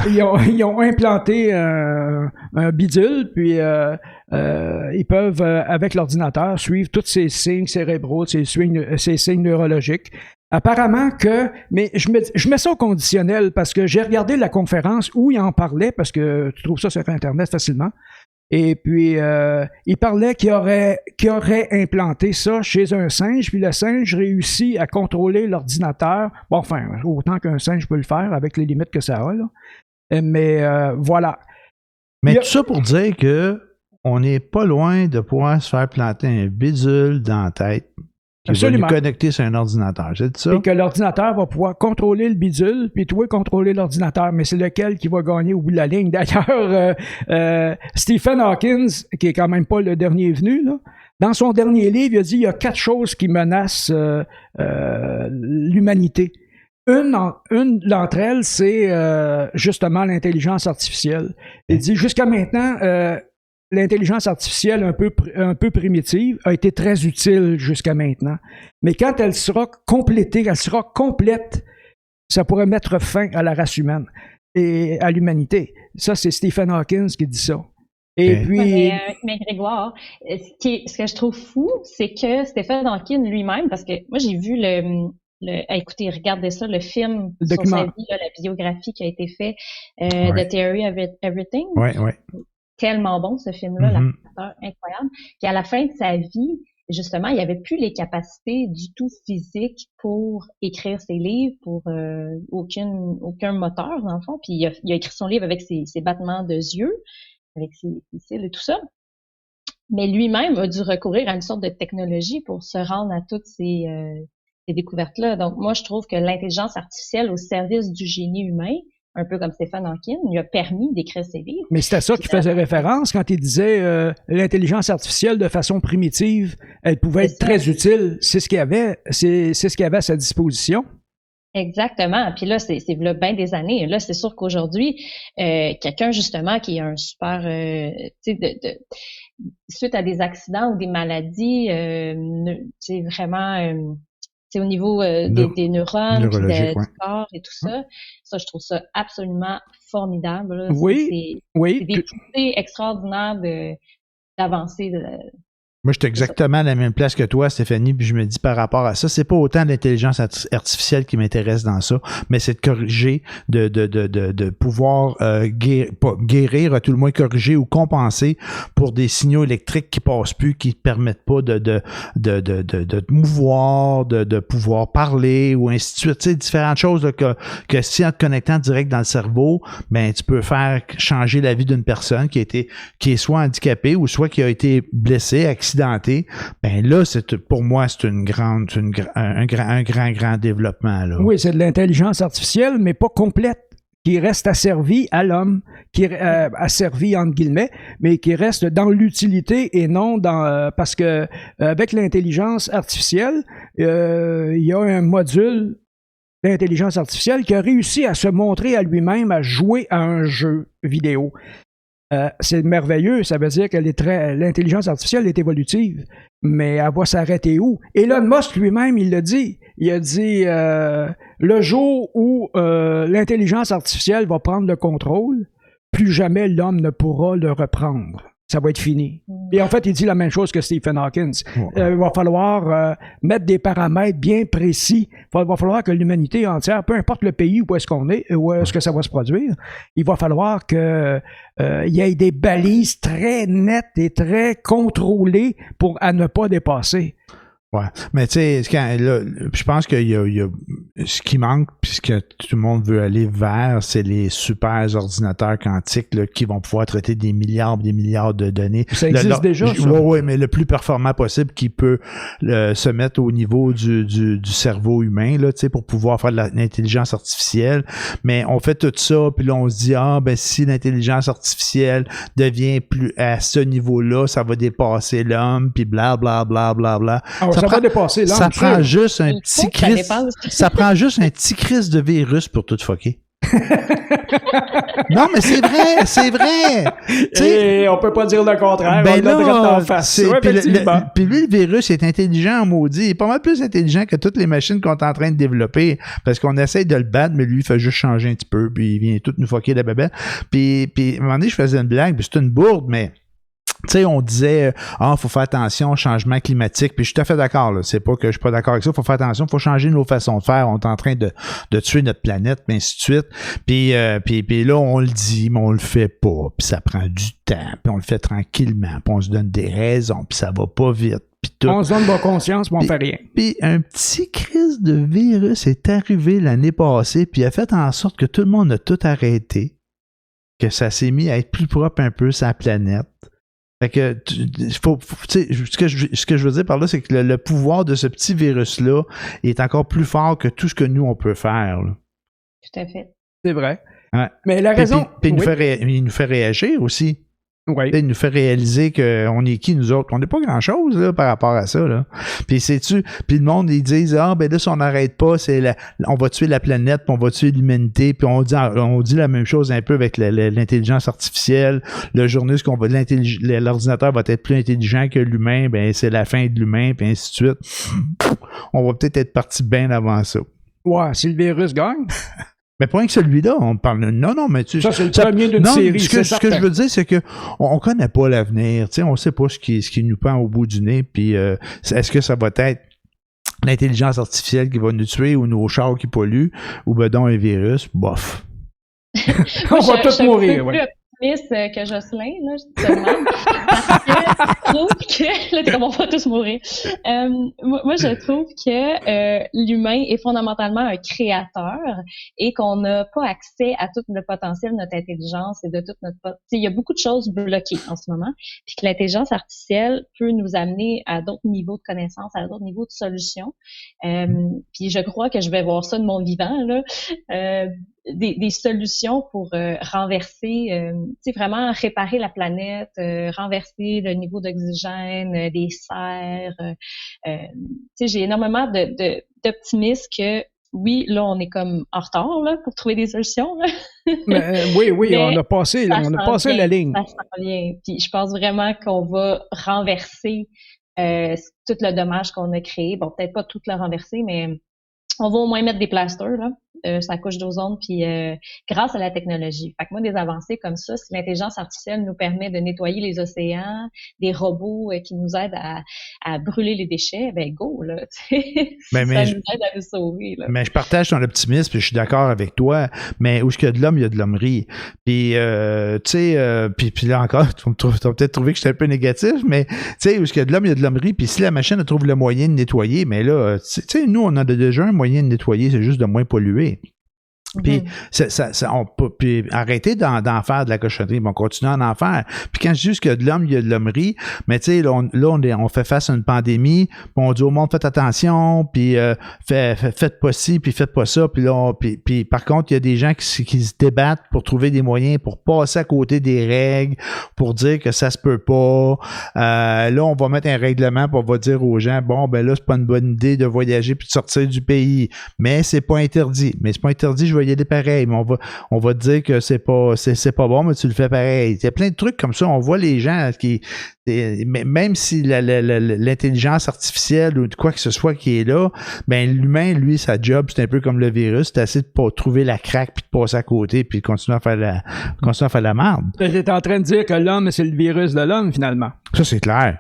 Ils ont implanté un bidule, puis ils peuvent, avec l'ordinateur, suivre tous ces signes cérébraux, ces signes neurologiques. Apparemment que, mais je mets ça au conditionnel parce que j'ai regardé la conférence où il en parlait, parce que tu trouves ça sur Internet facilement. Et puis, il parlait qu'il aurait implanté ça chez un singe, puis le singe réussit à contrôler l'ordinateur. Bon, enfin, autant qu'un singe peut le faire avec les limites que ça a, là. Mais voilà. Mais tout ça pour dire que on n'est pas loin de pouvoir se faire planter un bidule dans la tête qui va nous connecter sur un ordinateur. C'est ça? Et que l'ordinateur va pouvoir contrôler le bidule, puis toi contrôler l'ordinateur. Mais c'est lequel qui va gagner au bout de la ligne. D'ailleurs, Stephen Hawking, qui est quand même pas le dernier venu, là, dans son dernier livre, il a dit il y a 4 choses qui menacent l'humanité. Une d'entre elles, c'est justement l'intelligence artificielle. Il dit jusqu'à maintenant, l'intelligence artificielle un peu primitive a été très utile jusqu'à maintenant. Mais quand elle sera complétée, elle sera complète, ça pourrait mettre fin à la race humaine et à l'humanité. Ça, c'est Stephen Hawking qui dit ça. Et puis... Mais Grégoire, ce que je trouve fou, c'est que Stephen Hawking lui-même, parce que moi, j'ai vu écoutez, regardez ça, le film sur sa vie, là, la biographie qui a été faite, The Theory of Everything. Ouais. Tellement bon, ce film-là, l'acteur incroyable. Puis à la fin de sa vie, justement, il avait plus les capacités du tout physiques pour écrire ses livres, pour aucun moteur, dans le fond. Puis il a écrit son livre avec ses battements de yeux, avec ses cils et tout ça. Mais lui-même a dû recourir à une sorte de technologie pour se rendre à toutes ces découvertes-là. Donc, moi, je trouve que l'intelligence artificielle au service du génie humain, un peu comme Stephen Hawking, lui a permis d'écrire ses livres. Mais c'était ça qu'il faisait référence quand il disait l'intelligence artificielle de façon primitive, elle pouvait être très utile. C'est ce qu'il y avait à sa disposition. Exactement. Puis là, c'est là bien des années. Là, c'est sûr qu'aujourd'hui, quelqu'un justement qui a un super, tu sais, suite à des accidents ou des maladies, tu sais, vraiment, tu sais, au niveau des neurones, puis du corps et tout ça, ça, je trouve ça absolument formidable. Là. Oui, c'est des poussées extraordinaires d'avancer. Moi, je suis exactement à la même place que toi, Stéphanie, puis je me dis par rapport à ça, c'est pas autant l'intelligence artificielle qui m'intéresse dans ça, mais c'est de corriger, de pouvoir pas guérir, à tout le moins corriger ou compenser pour des signaux électriques qui passent plus, qui te permettent pas de te mouvoir, de pouvoir parler ou ainsi de suite. Tu sais, différentes choses là, que si en te connectant direct dans le cerveau, ben tu peux faire changer la vie d'une personne qui est soit handicapée ou soit qui a été blessée, accidentée. Ben là, pour moi, c'est un grand développement. Là. Oui, c'est de l'intelligence artificielle, mais pas complète, qui reste asservie à l'homme, qui est asservie entre guillemets, mais qui reste dans l'utilité et non dans... parce que avec l'intelligence artificielle, il y a un module d'intelligence artificielle qui a réussi à se montrer à lui-même, à jouer à un jeu vidéo. C'est merveilleux, ça veut dire que l'intelligence artificielle est évolutive, mais elle va s'arrêter où? Elon Musk lui-même, il l'a dit. Il a dit le jour où l'intelligence artificielle va prendre le contrôle, plus jamais l'homme ne pourra le reprendre. Ça va être fini. Et en fait, il dit la même chose que Stephen Hawking. Il va falloir mettre des paramètres bien précis. Il va falloir que l'humanité entière, peu importe le pays où est-ce qu'on est, où est-ce que ça va se produire, il va falloir que il y ait des balises très nettes et très contrôlées à ne pas dépasser. Ouais, mais tu sais, je pense qu'il y a ce qui manque, puis ce que tout le monde veut aller vers, c'est les super ordinateurs quantiques là, qui vont pouvoir traiter des milliards de données. Ça existe déjà, ça. Oui, mais le plus performant possible qui peut se mettre au niveau du cerveau humain, là, tu sais, pour pouvoir faire de l'intelligence artificielle. Mais on fait tout ça, puis là, on se dit, ben si l'intelligence artificielle devient plus à ce niveau-là, ça va dépasser l'homme, puis bla bla bla bla bla. Ça va dépasser l'homme. Ça prend juste un petit crise. Ça prend juste un petit crise de virus pour tout fucker. Non, mais c'est vrai. Et on peut pas dire le contraire. Ben là, ouais, puis lui, le virus est intelligent en maudit. Il est pas mal plus intelligent que toutes les machines qu'on est en train de développer. Parce qu'on essaye de le battre, mais lui, il fait juste changer un petit peu, puis il vient tout nous fucker la babelle. Puis à un moment donné, je faisais une blague, puis c'est une bourde, mais tu sais, on disait, faut faire attention au changement climatique, puis je suis tout à fait d'accord, là. C'est pas que je suis pas d'accord avec ça, faut faire attention, faut changer nos façons de faire, on est en train de tuer notre planète, puis ainsi de suite. Puis là, on le dit, mais on le fait pas, puis ça prend du temps, puis on le fait tranquillement, puis on se donne des raisons, puis ça va pas vite. On se donne bonne conscience, mais on fait rien. Puis un petit crise de virus est arrivé l'année passée, puis il a fait en sorte que tout le monde a tout arrêté, que ça s'est mis à être plus propre un peu sur la planète. Fait que, ce que je veux dire par là, c'est que le pouvoir de ce petit virus-là est encore plus fort que tout ce que nous, on peut faire. Là. Tout à fait. C'est vrai. Ouais. Mais la raison... Puis il nous fait réagir aussi. Oui. Il nous fait réaliser qu'on est qui, nous autres? On n'est pas grand-chose là, par rapport à ça. Là. Puis le monde, ils disent, ben là, si on n'arrête pas, on va tuer la planète, puis on va tuer l'humanité, puis on dit la même chose un peu avec l'intelligence artificielle. Le journaliste l'ordinateur va être plus intelligent que l'humain, ben c'est la fin de l'humain, puis ainsi de suite. On va peut-être être parti bien avant ça. Ouais, si le virus gagne... Mais pas que celui-là, on parle... Non, mais tu sais... Ça, c'est le premier d'une série, ce que je veux dire, c'est que on connaît pas l'avenir, tu sais, on sait pas ce qui nous pend au bout du nez, puis est-ce que ça va être l'intelligence artificielle qui va nous tuer ou nos chars qui polluent, ou ben donc un virus, bof. On va tous mourir, oui. Que Jocelyn, là, je te demande. Parce que je trouve que, là, comme on va tous mourir. Moi, je trouve que l'humain est fondamentalement un créateur et qu'on n'a pas accès à tout le potentiel de notre intelligence et de toute notre... Il y a beaucoup de choses bloquées en ce moment, puis que l'intelligence artificielle peut nous amener à d'autres niveaux de connaissances, à d'autres niveaux de solutions. Puis je crois que je vais voir ça de mon vivant, là. Des solutions pour renverser, vraiment réparer la planète, renverser le niveau d'oxygène des serres. J'ai énormément d'optimisme que oui, là, on est comme en retard là, pour trouver des solutions. Là. Oui, mais on a passé la ligne. Ça s'en vient. Puis je pense vraiment qu'on va renverser tout le dommage qu'on a créé. Bon, peut-être pas tout le renverser, mais on va au moins mettre des plasters là, sa couche d'ozone, puis grâce à la technologie. Fait que moi, des avancées comme ça, si l'intelligence artificielle nous permet de nettoyer les océans, des robots qui nous aident à brûler les déchets, ben go, là, ça nous aide à nous sauver. Là. Mais je partage ton optimisme, puis je suis d'accord avec toi, mais où est-ce qu'il y a de l'homme, il y a de l'hommerie. Puis, tu sais, puis là encore, tu vas peut-être trouver que j'étais un peu négatif, mais tu sais, où est-ce qu'il y a de l'homme, il y a de l'hommerie, puis si la machine elle trouve le moyen de nettoyer, mais là, tu sais, nous, on a déjà un moyen de nettoyer, c'est juste de moins polluer. Puis, on peut arrêter d'en faire de la cochonnerie, mais on continue à en faire. Puis quand je dis qu'il y a de l'homme, il y a de l'hommerie, mais tu sais, là, on fait face à une pandémie, puis on dit au monde, faites attention, puis faites pas ci, puis faites pas ça, puis là, puis par contre, il y a des gens qui se débattent pour trouver des moyens pour passer à côté des règles, pour dire que ça se peut pas. Là, on va mettre un règlement, puis on va dire aux gens, bon, ben là, c'est pas une bonne idée de voyager puis de sortir du pays, mais c'est pas interdit. Mais c'est pas interdit, je vais y aller pareil, mais on va te dire que c'est pas bon, mais tu le fais pareil. Il y a plein de trucs comme ça. On voit les gens qui, même si l'intelligence artificielle ou quoi que ce soit qui est là, ben l'humain, lui, sa job, c'est un peu comme le virus, c'est assez de pas trouver la craque puis de passer à côté puis de continuer à faire la merde. Tu es en train de dire que l'homme, c'est le virus de l'homme, finalement. Ça, c'est clair.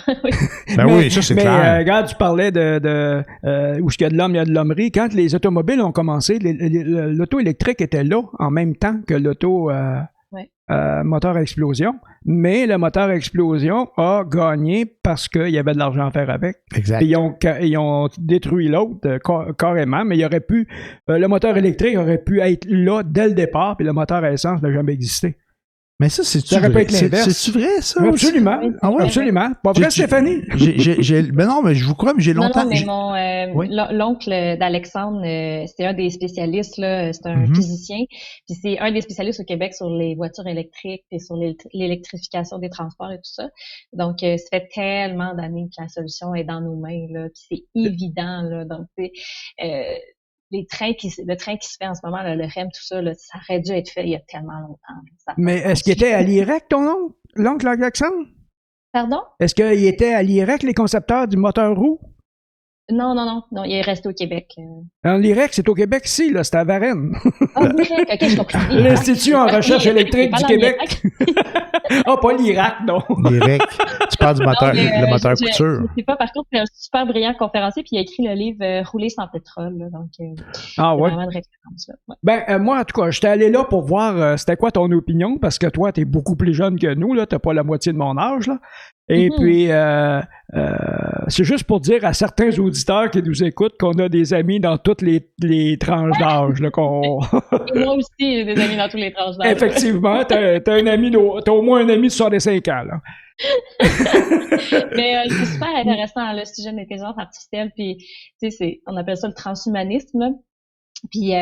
Oui. Ben oui, ça c'est clair. Mais regarde, tu parlais de où il y a de l'homme, il y a de l'hommerie. Quand les automobiles ont commencé, l'auto électrique était là en même temps que l'auto moteur à explosion. Mais le moteur à explosion a gagné parce qu'il y avait de l'argent à faire avec. Exact. Puis ils ont détruit l'autre carrément, mais il aurait pu le moteur électrique aurait pu être là dès le départ, puis le moteur à essence n'a jamais existé. Mais ça, c'est-tu vrai? C'est-tu vrai, ça? Absolument. Ah ouais? Absolument. Pas vrai, Stéphanie? Ben non, mais je vous crois, mais j'ai longtemps... Non, mais l'oncle d'Alexandre, c'est un des spécialistes, là, c'est un physicien, puis c'est un des spécialistes au Québec sur les voitures électriques et sur l'électrification des transports et tout ça. Donc, ça fait tellement d'années que la solution est dans nos mains, là, puis c'est évident, là. Donc, le train qui se fait en ce moment, là, le REM, tout ça, là, ça aurait dû être fait il y a tellement longtemps. Mais est-ce qu'il était à l'IREC, ton oncle, l'oncle Alexandre? Pardon? Est-ce qu'il était à l'IREC, les concepteurs du moteur roue? Non, il est resté au Québec. L'IREC, c'est au Québec, ici, là, c'est à Varennes. Ah, l'IREC, ok, je comprends. L'Institut en recherche électrique du Québec. Ah, pas l'IRAC, non. L'IREC, tu parles du moteur, le moteur couture. Je sais pas, par contre, c'est un super brillant conférencier, puis il a écrit le livre Rouler sans pétrole, là, donc ouais. Vraiment de référence. Là. Ouais. Ben, moi, en tout cas, j'étais allé là pour voir c'était quoi ton opinion, parce que toi, t'es beaucoup plus jeune que nous, là, t'as pas la moitié de mon âge, là. Et puis, c'est juste pour dire à certains auditeurs qui nous écoutent qu'on a des amis dans toutes les tranches d'âge. Là, Et moi aussi, j'ai des amis dans toutes les tranches d'âge. Effectivement, t'as au moins un ami de 65 ans. Là. Mais c'est super intéressant, le sujet de l'intelligence artificielle. Puis, tu sais, on appelle ça le transhumanisme. Là. Puis, tu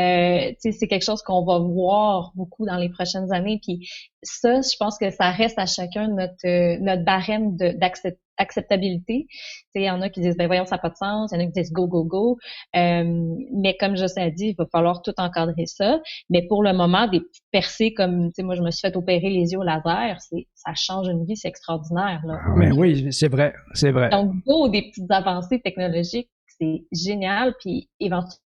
sais, c'est quelque chose qu'on va voir beaucoup dans les prochaines années. Puis ça, je pense que ça reste à chacun notre barème d'acceptabilité. Tu sais, il y en a qui disent, ben voyons, ça n'a pas de sens. Il y en a qui disent, go, go, go. Mais comme Jocelyn a dit, il va falloir tout encadrer ça. Mais pour le moment, des petites percées comme, tu sais, moi, je me suis fait opérer les yeux au laser. Ça change une vie, c'est extraordinaire. Là. Mais oui, c'est vrai. Donc, go, des petites avancées technologiques, c'est génial. Puis éventuellement,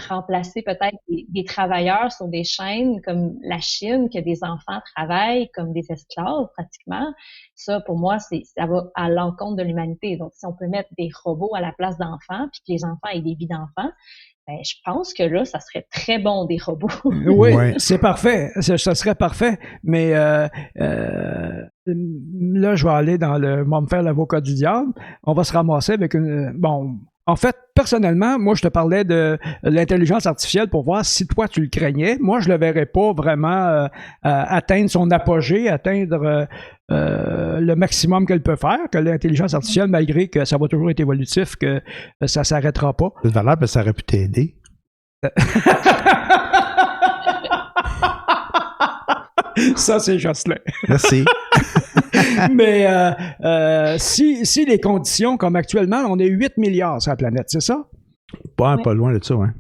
remplacer peut-être des travailleurs sur des chaînes comme la Chine, que des enfants travaillent comme des esclaves pratiquement. Ça, pour moi, ça va à l'encontre de l'humanité. Donc, si on peut mettre des robots à la place d'enfants, puis que les enfants aient des vies d'enfants, ben, je pense que là, ça serait très bon, des robots. Oui, c'est parfait. Ça serait parfait. Mais là, je vais aller moi me faire l'avocat du diable. On va se ramasser avec en fait, personnellement, moi, je te parlais de l'intelligence artificielle pour voir si toi, tu le craignais. Moi, je le verrais pas vraiment atteindre son apogée, atteindre le maximum qu'elle peut faire, que l'intelligence artificielle, malgré que ça va toujours être évolutif, que ça s'arrêtera pas. C'est valable, parce que ça aurait pu t'aider. Ça, c'est Jocelyn. Merci. Mais si les conditions, comme actuellement, on est 8 milliards sur la planète, c'est ça? Pas loin de ça, ouais.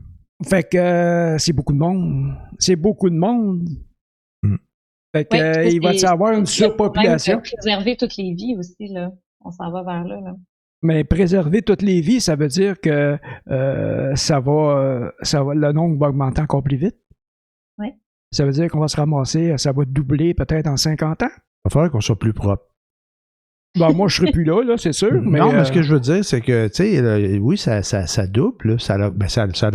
Fait que c'est beaucoup de monde. C'est beaucoup de monde. Fait que il va y avoir une surpopulation. Préserver toutes les vies aussi, là. On s'en va vers là. Mais préserver toutes les vies, ça veut dire que le nombre va augmenter encore plus vite. Oui. Ça veut dire qu'on va se ramasser, ça va doubler peut-être en 50 ans. Il va falloir qu'on soit plus propre. Ben, moi, je serai plus là, c'est sûr. Mais non, mais ce que je veux dire, c'est que, tu sais, oui, ça double, là, ça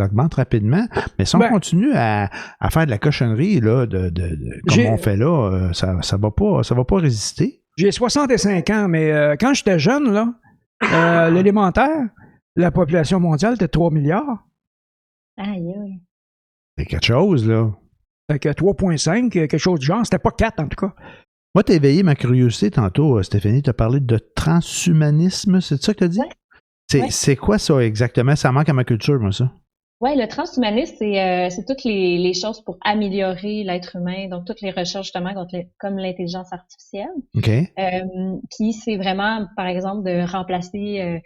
augmente rapidement, mais si on continue à faire de la cochonnerie, là, comme on fait là, ça va pas résister. J'ai 65 ans, mais quand j'étais jeune, là, l'élémentaire, la population mondiale était 3 milliards. Aïe, aïe. C'est quelque chose, là. Fait que 3,5, quelque chose du genre. C'était pas 4, en tout cas. Moi, t'as éveillé ma curiosité tantôt, Stéphanie. T'as parlé de transhumanisme, c'est ça que t'as dit? Ouais. C'est quoi ça exactement? Ça manque à ma culture, moi, ça. Oui, le transhumanisme, c'est toutes les choses pour améliorer l'être humain, donc toutes les recherches justement comme l'intelligence artificielle. OK. Puis c'est vraiment, par exemple, de remplacer,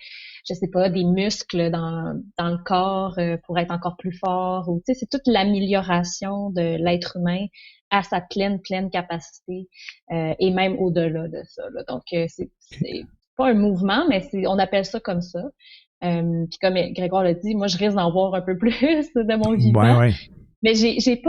je sais pas, des muscles dans le corps pour être encore plus fort. Ou tu sais, c'est toute l'amélioration de l'être humain à sa pleine capacité et même au-delà de ça. Là. Donc c'est pas un mouvement, mais on appelle ça comme ça. Puis comme Grégoire l'a dit, moi je risque d'en voir un peu plus de mon vivant. Ouais. Mais j'ai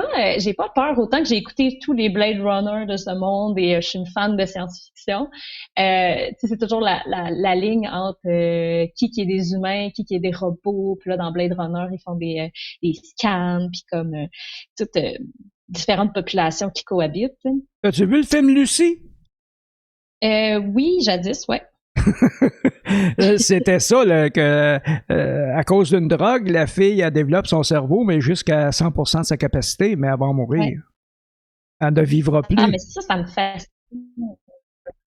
pas peur, autant que j'ai écouté tous les Blade Runner de ce monde et je suis une fan de science-fiction. C'est toujours la ligne entre qui est des humains, qui est des robots. Puis là dans Blade Runner ils font des scans, puis comme toutes différentes populations qui cohabitent. As-tu vu le film Lucie? Oui, jadis, ouais. C'était ça, là, que à cause d'une drogue, la fille elle développe son cerveau, mais jusqu'à 100% de sa capacité, mais elle va mourir. Ouais. Elle ne vivra plus. Ah, mais ça me fascine.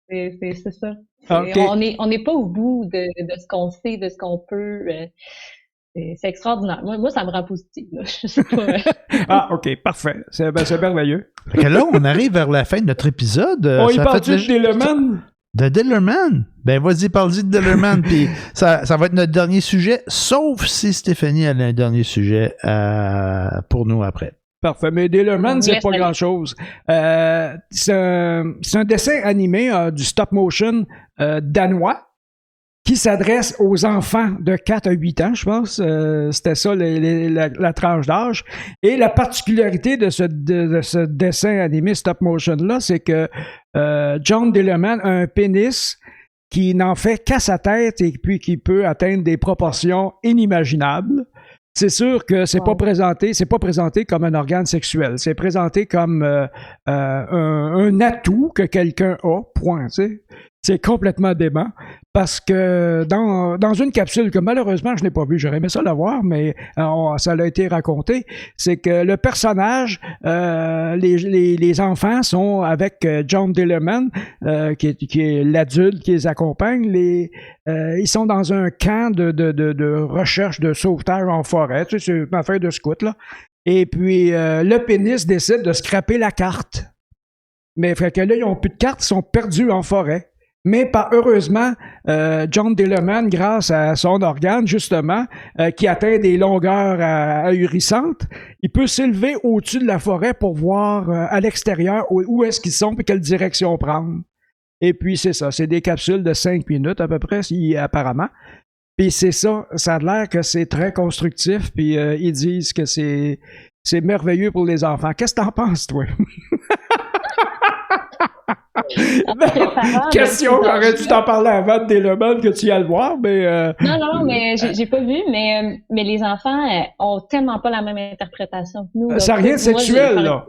C'est ça. Okay. On n'est pas au bout de ce qu'on sait, de ce qu'on peut. C'est extraordinaire. Moi, ça me rend positive. Là. Je sais pas. Ah, OK, parfait. C'est merveilleux. Là, on arrive vers la fin de notre épisode. On y parle de Dillerman? De Dillerman? Ben, vas-y, parle-y de Dillerman, puis ça va être notre dernier sujet, sauf si Stéphanie a un dernier sujet pour nous après. Parfait, mais Dillerman, c'est pas grand-chose. C'est un dessin animé du stop-motion danois qui s'adresse aux enfants de 4 à 8 ans, je pense. C'était ça la tranche d'âge. Et la particularité de ce dessin animé stop-motion-là, c'est que John Dillerman a un pénis qui n'en fait qu'à sa tête et puis qui peut atteindre des proportions inimaginables. C'est sûr que c'est pas présenté comme un organe sexuel. C'est présenté comme un atout que quelqu'un a, point, tu sais. C'est complètement dément parce que dans une capsule que malheureusement je n'ai pas vue, j'aurais aimé ça la voir, mais ça a été raconté, c'est que le personnage, les enfants sont avec John Dillerman, qui est l'adulte qui les accompagne. Ils sont dans un camp de recherche de sauvetage en forêt, tu sais, c'est une affaire de scout, là. Et puis le pénis décide de scraper la carte. Mais fait que là, ils n'ont plus de carte, ils sont perdus en forêt. Mais heureusement, John Dillerman, grâce à son organe, justement, qui atteint des longueurs ahurissantes, il peut s'élever au-dessus de la forêt pour voir à l'extérieur où est-ce qu'ils sont et quelle direction prendre. Et puis, c'est ça, c'est des capsules de 5 minutes à peu près, apparemment. Puis c'est ça, ça a l'air que c'est très constructif, puis ils disent que c'est merveilleux pour les enfants. Qu'est-ce que t'en penses, toi? Question, j'aurais dû t'en parler avant de Dillerman que tu y ailles le voir, mais... Non, mais j'ai pas vu, mais les enfants ont tellement pas la même interprétation que nous. Ça n'a rien de sexuel, là.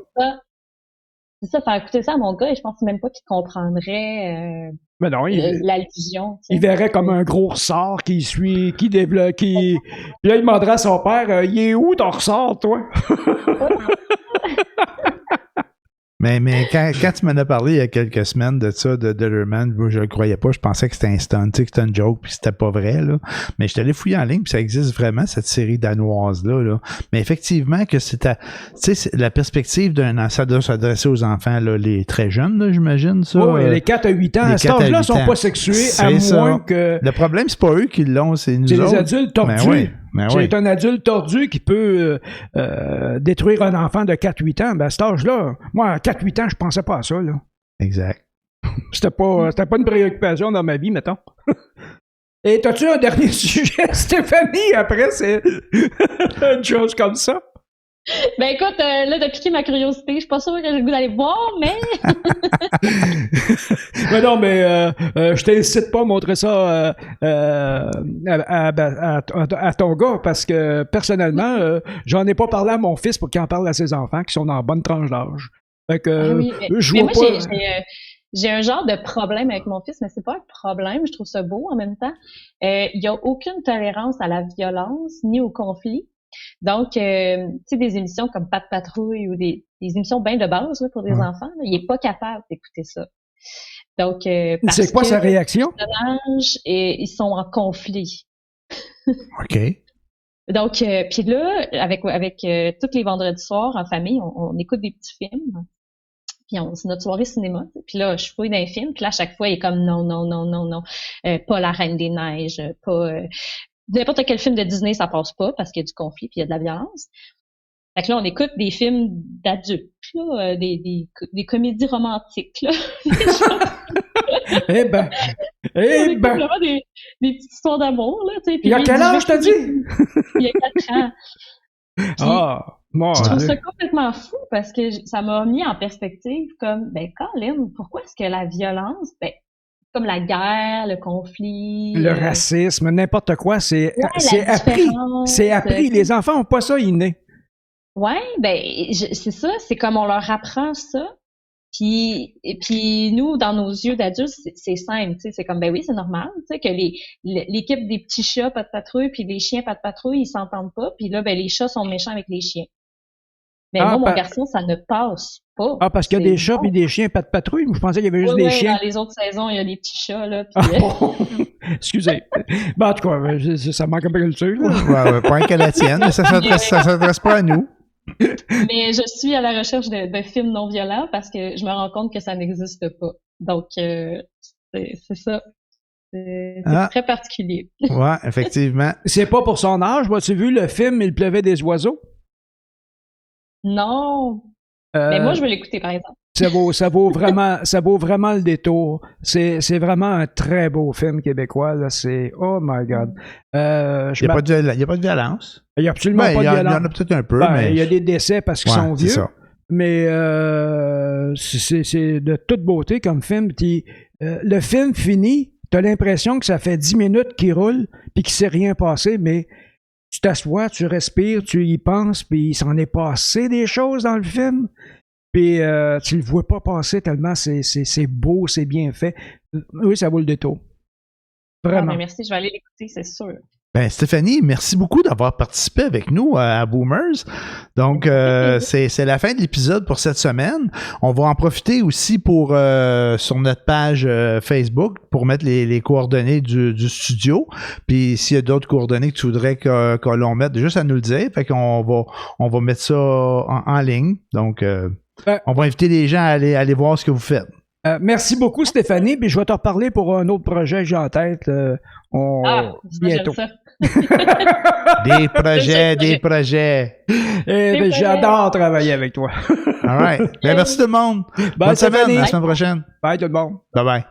C'est ça, faire écouter ça à mon gars, et je pense même pas qu'il comprendrait l'allusion. Il verrait comme un gros ressort qui développe, Puis là, il demanderait à son père, il est où ton ressort, toi? Mais quand tu m'en as parlé il y a quelques semaines de ça, de Dillerman, moi, je le croyais pas. Je pensais que c'était un stunt, que c'était une joke, puis c'était pas vrai, là. Mais je suis allé fouiller en ligne, puis ça existe vraiment, cette série danoise-là, là. Mais effectivement, que c'est la perspective ça doit s'adresser aux enfants, là, les très jeunes, là, j'imagine, ça. Oui, les 4 à 8 ans. À cet âge-là, ils sont pas sexués, à moins que... Le problème, c'est pas eux qui l'ont, c'est nous autres. C'est les adultes tortues. Ben ouais. C'est un adulte tordu qui peut détruire un enfant de 4-8 ans. Ben, à cet âge-là, moi, à 4-8 ans, je pensais pas à ça, là. Exact. C'était pas une préoccupation dans ma vie, mettons. Et t'as-tu un dernier sujet, Stéphanie? Après, c'est une chose comme ça. Ben écoute, là, t'as piqué ma curiosité. Je suis pas sûre que j'ai le goût d'aller voir, mais... Mais non, mais je t'incite pas à montrer ça à ton gars, parce que, personnellement, j'en ai pas parlé à mon fils pour qu'il en parle à ses enfants, qui sont dans la bonne tranche d'âge. Fait que, oui, je mais vois moi, pas... j'ai un genre de problème avec mon fils, mais c'est pas un problème, je trouve ça beau en même temps. Il y a aucune tolérance à la violence ni au conflit. Donc, tu sais, des émissions comme Pat Patrouille ou des émissions bien de base là, pour des enfants, là, il est pas capable d'écouter ça. Donc, c'est quoi sa réaction? Les personnages, ils sont en conflit. OK. Donc, puis là, avec tous les vendredis soirs en famille, on écoute des petits films. Puis c'est notre soirée cinéma. Puis là, je fouille dans les films. Puis là, à chaque fois, il est comme non. Pas La Reine des Neiges, pas... n'importe quel film de Disney, ça passe pas parce qu'il y a du conflit puis il y a de la violence. Fait que là, on écoute des films d'adultes, là, des comédies romantiques, là. Eh ben. Vraiment des petites histoires d'amour, là, tu sais. Il y a quel âge, t'as dit? Il y a 4 ans. Je trouve ça complètement fou parce que ça m'a mis en perspective comme, ben, Colin, pourquoi est-ce que la violence, ben, comme la guerre, le conflit... Le racisme, n'importe quoi, c'est appris. C'est appris. Les enfants n'ont pas ça inné. Ouais, ben, c'est ça. C'est comme on leur apprend ça. Puis nous, dans nos yeux d'adultes, c'est simple, tu sais, c'est comme, ben oui, c'est normal, tu sais, que l'équipe des petits chats, pas de patrouille, puis les chiens, pas de patrouille, ils s'entendent pas, puis là, ben les chats sont méchants avec les chiens. Mais moi, mon garçon, ça ne passe pas. Ah, parce qu'il y a des chats puis des chiens, pas de patrouille? Je pensais qu'il y avait juste des chiens. Dans les autres saisons, il y a des petits chats, là. Puis, excusez. Ben, en tout cas, ça manque un peu de culture. Ouais, pas un que la tienne, mais ça s'adresse pas à nous. Mais je suis à la recherche de films non violents parce que je me rends compte que ça n'existe pas. Donc, c'est ça. C'est très particulier. Ouais, effectivement. C'est pas pour son âge. As-tu vu le film Il pleuvait des oiseaux? Non. Mais moi, je veux l'écouter, par exemple. Ça vaut vraiment le détour. C'est vraiment un très beau film québécois. Là. C'est oh my God. Il n'y a pas de violence. Il n'y a absolument pas de violence. Il y en a peut-être un peu, mais il y a des décès parce qu'ils sont vieux. Ça. Mais c'est de toute beauté comme film. Puis, le film finit, tu as l'impression que ça fait 10 minutes qu'il roule puis qu'il ne s'est rien passé, mais tu t'assois, tu respires, tu y penses, puis il s'en est passé des choses dans le film. Puis tu le vois pas passer tellement c'est beau, c'est bien fait. Oui, ça vaut le détour. Vraiment. Merci, je vais aller l'écouter, c'est sûr. Ben, Stéphanie, merci beaucoup d'avoir participé avec nous à Boomers. Donc, c'est la fin de l'épisode pour cette semaine. On va en profiter aussi pour sur notre page Facebook pour mettre les coordonnées du studio. Puis, s'il y a d'autres coordonnées que tu voudrais que l'on mette, juste à nous le dire. Fait qu'on va mettre ça en ligne. Donc, on va inviter les gens à aller voir ce que vous faites. Merci beaucoup, Stéphanie. Puis je vais te reparler pour un autre projet que j'ai en tête. Bientôt. Des projets. J'adore travailler avec toi. All right. Merci tout le monde. Bonne semaine. À la semaine prochaine. Bye tout le monde. Bye bye.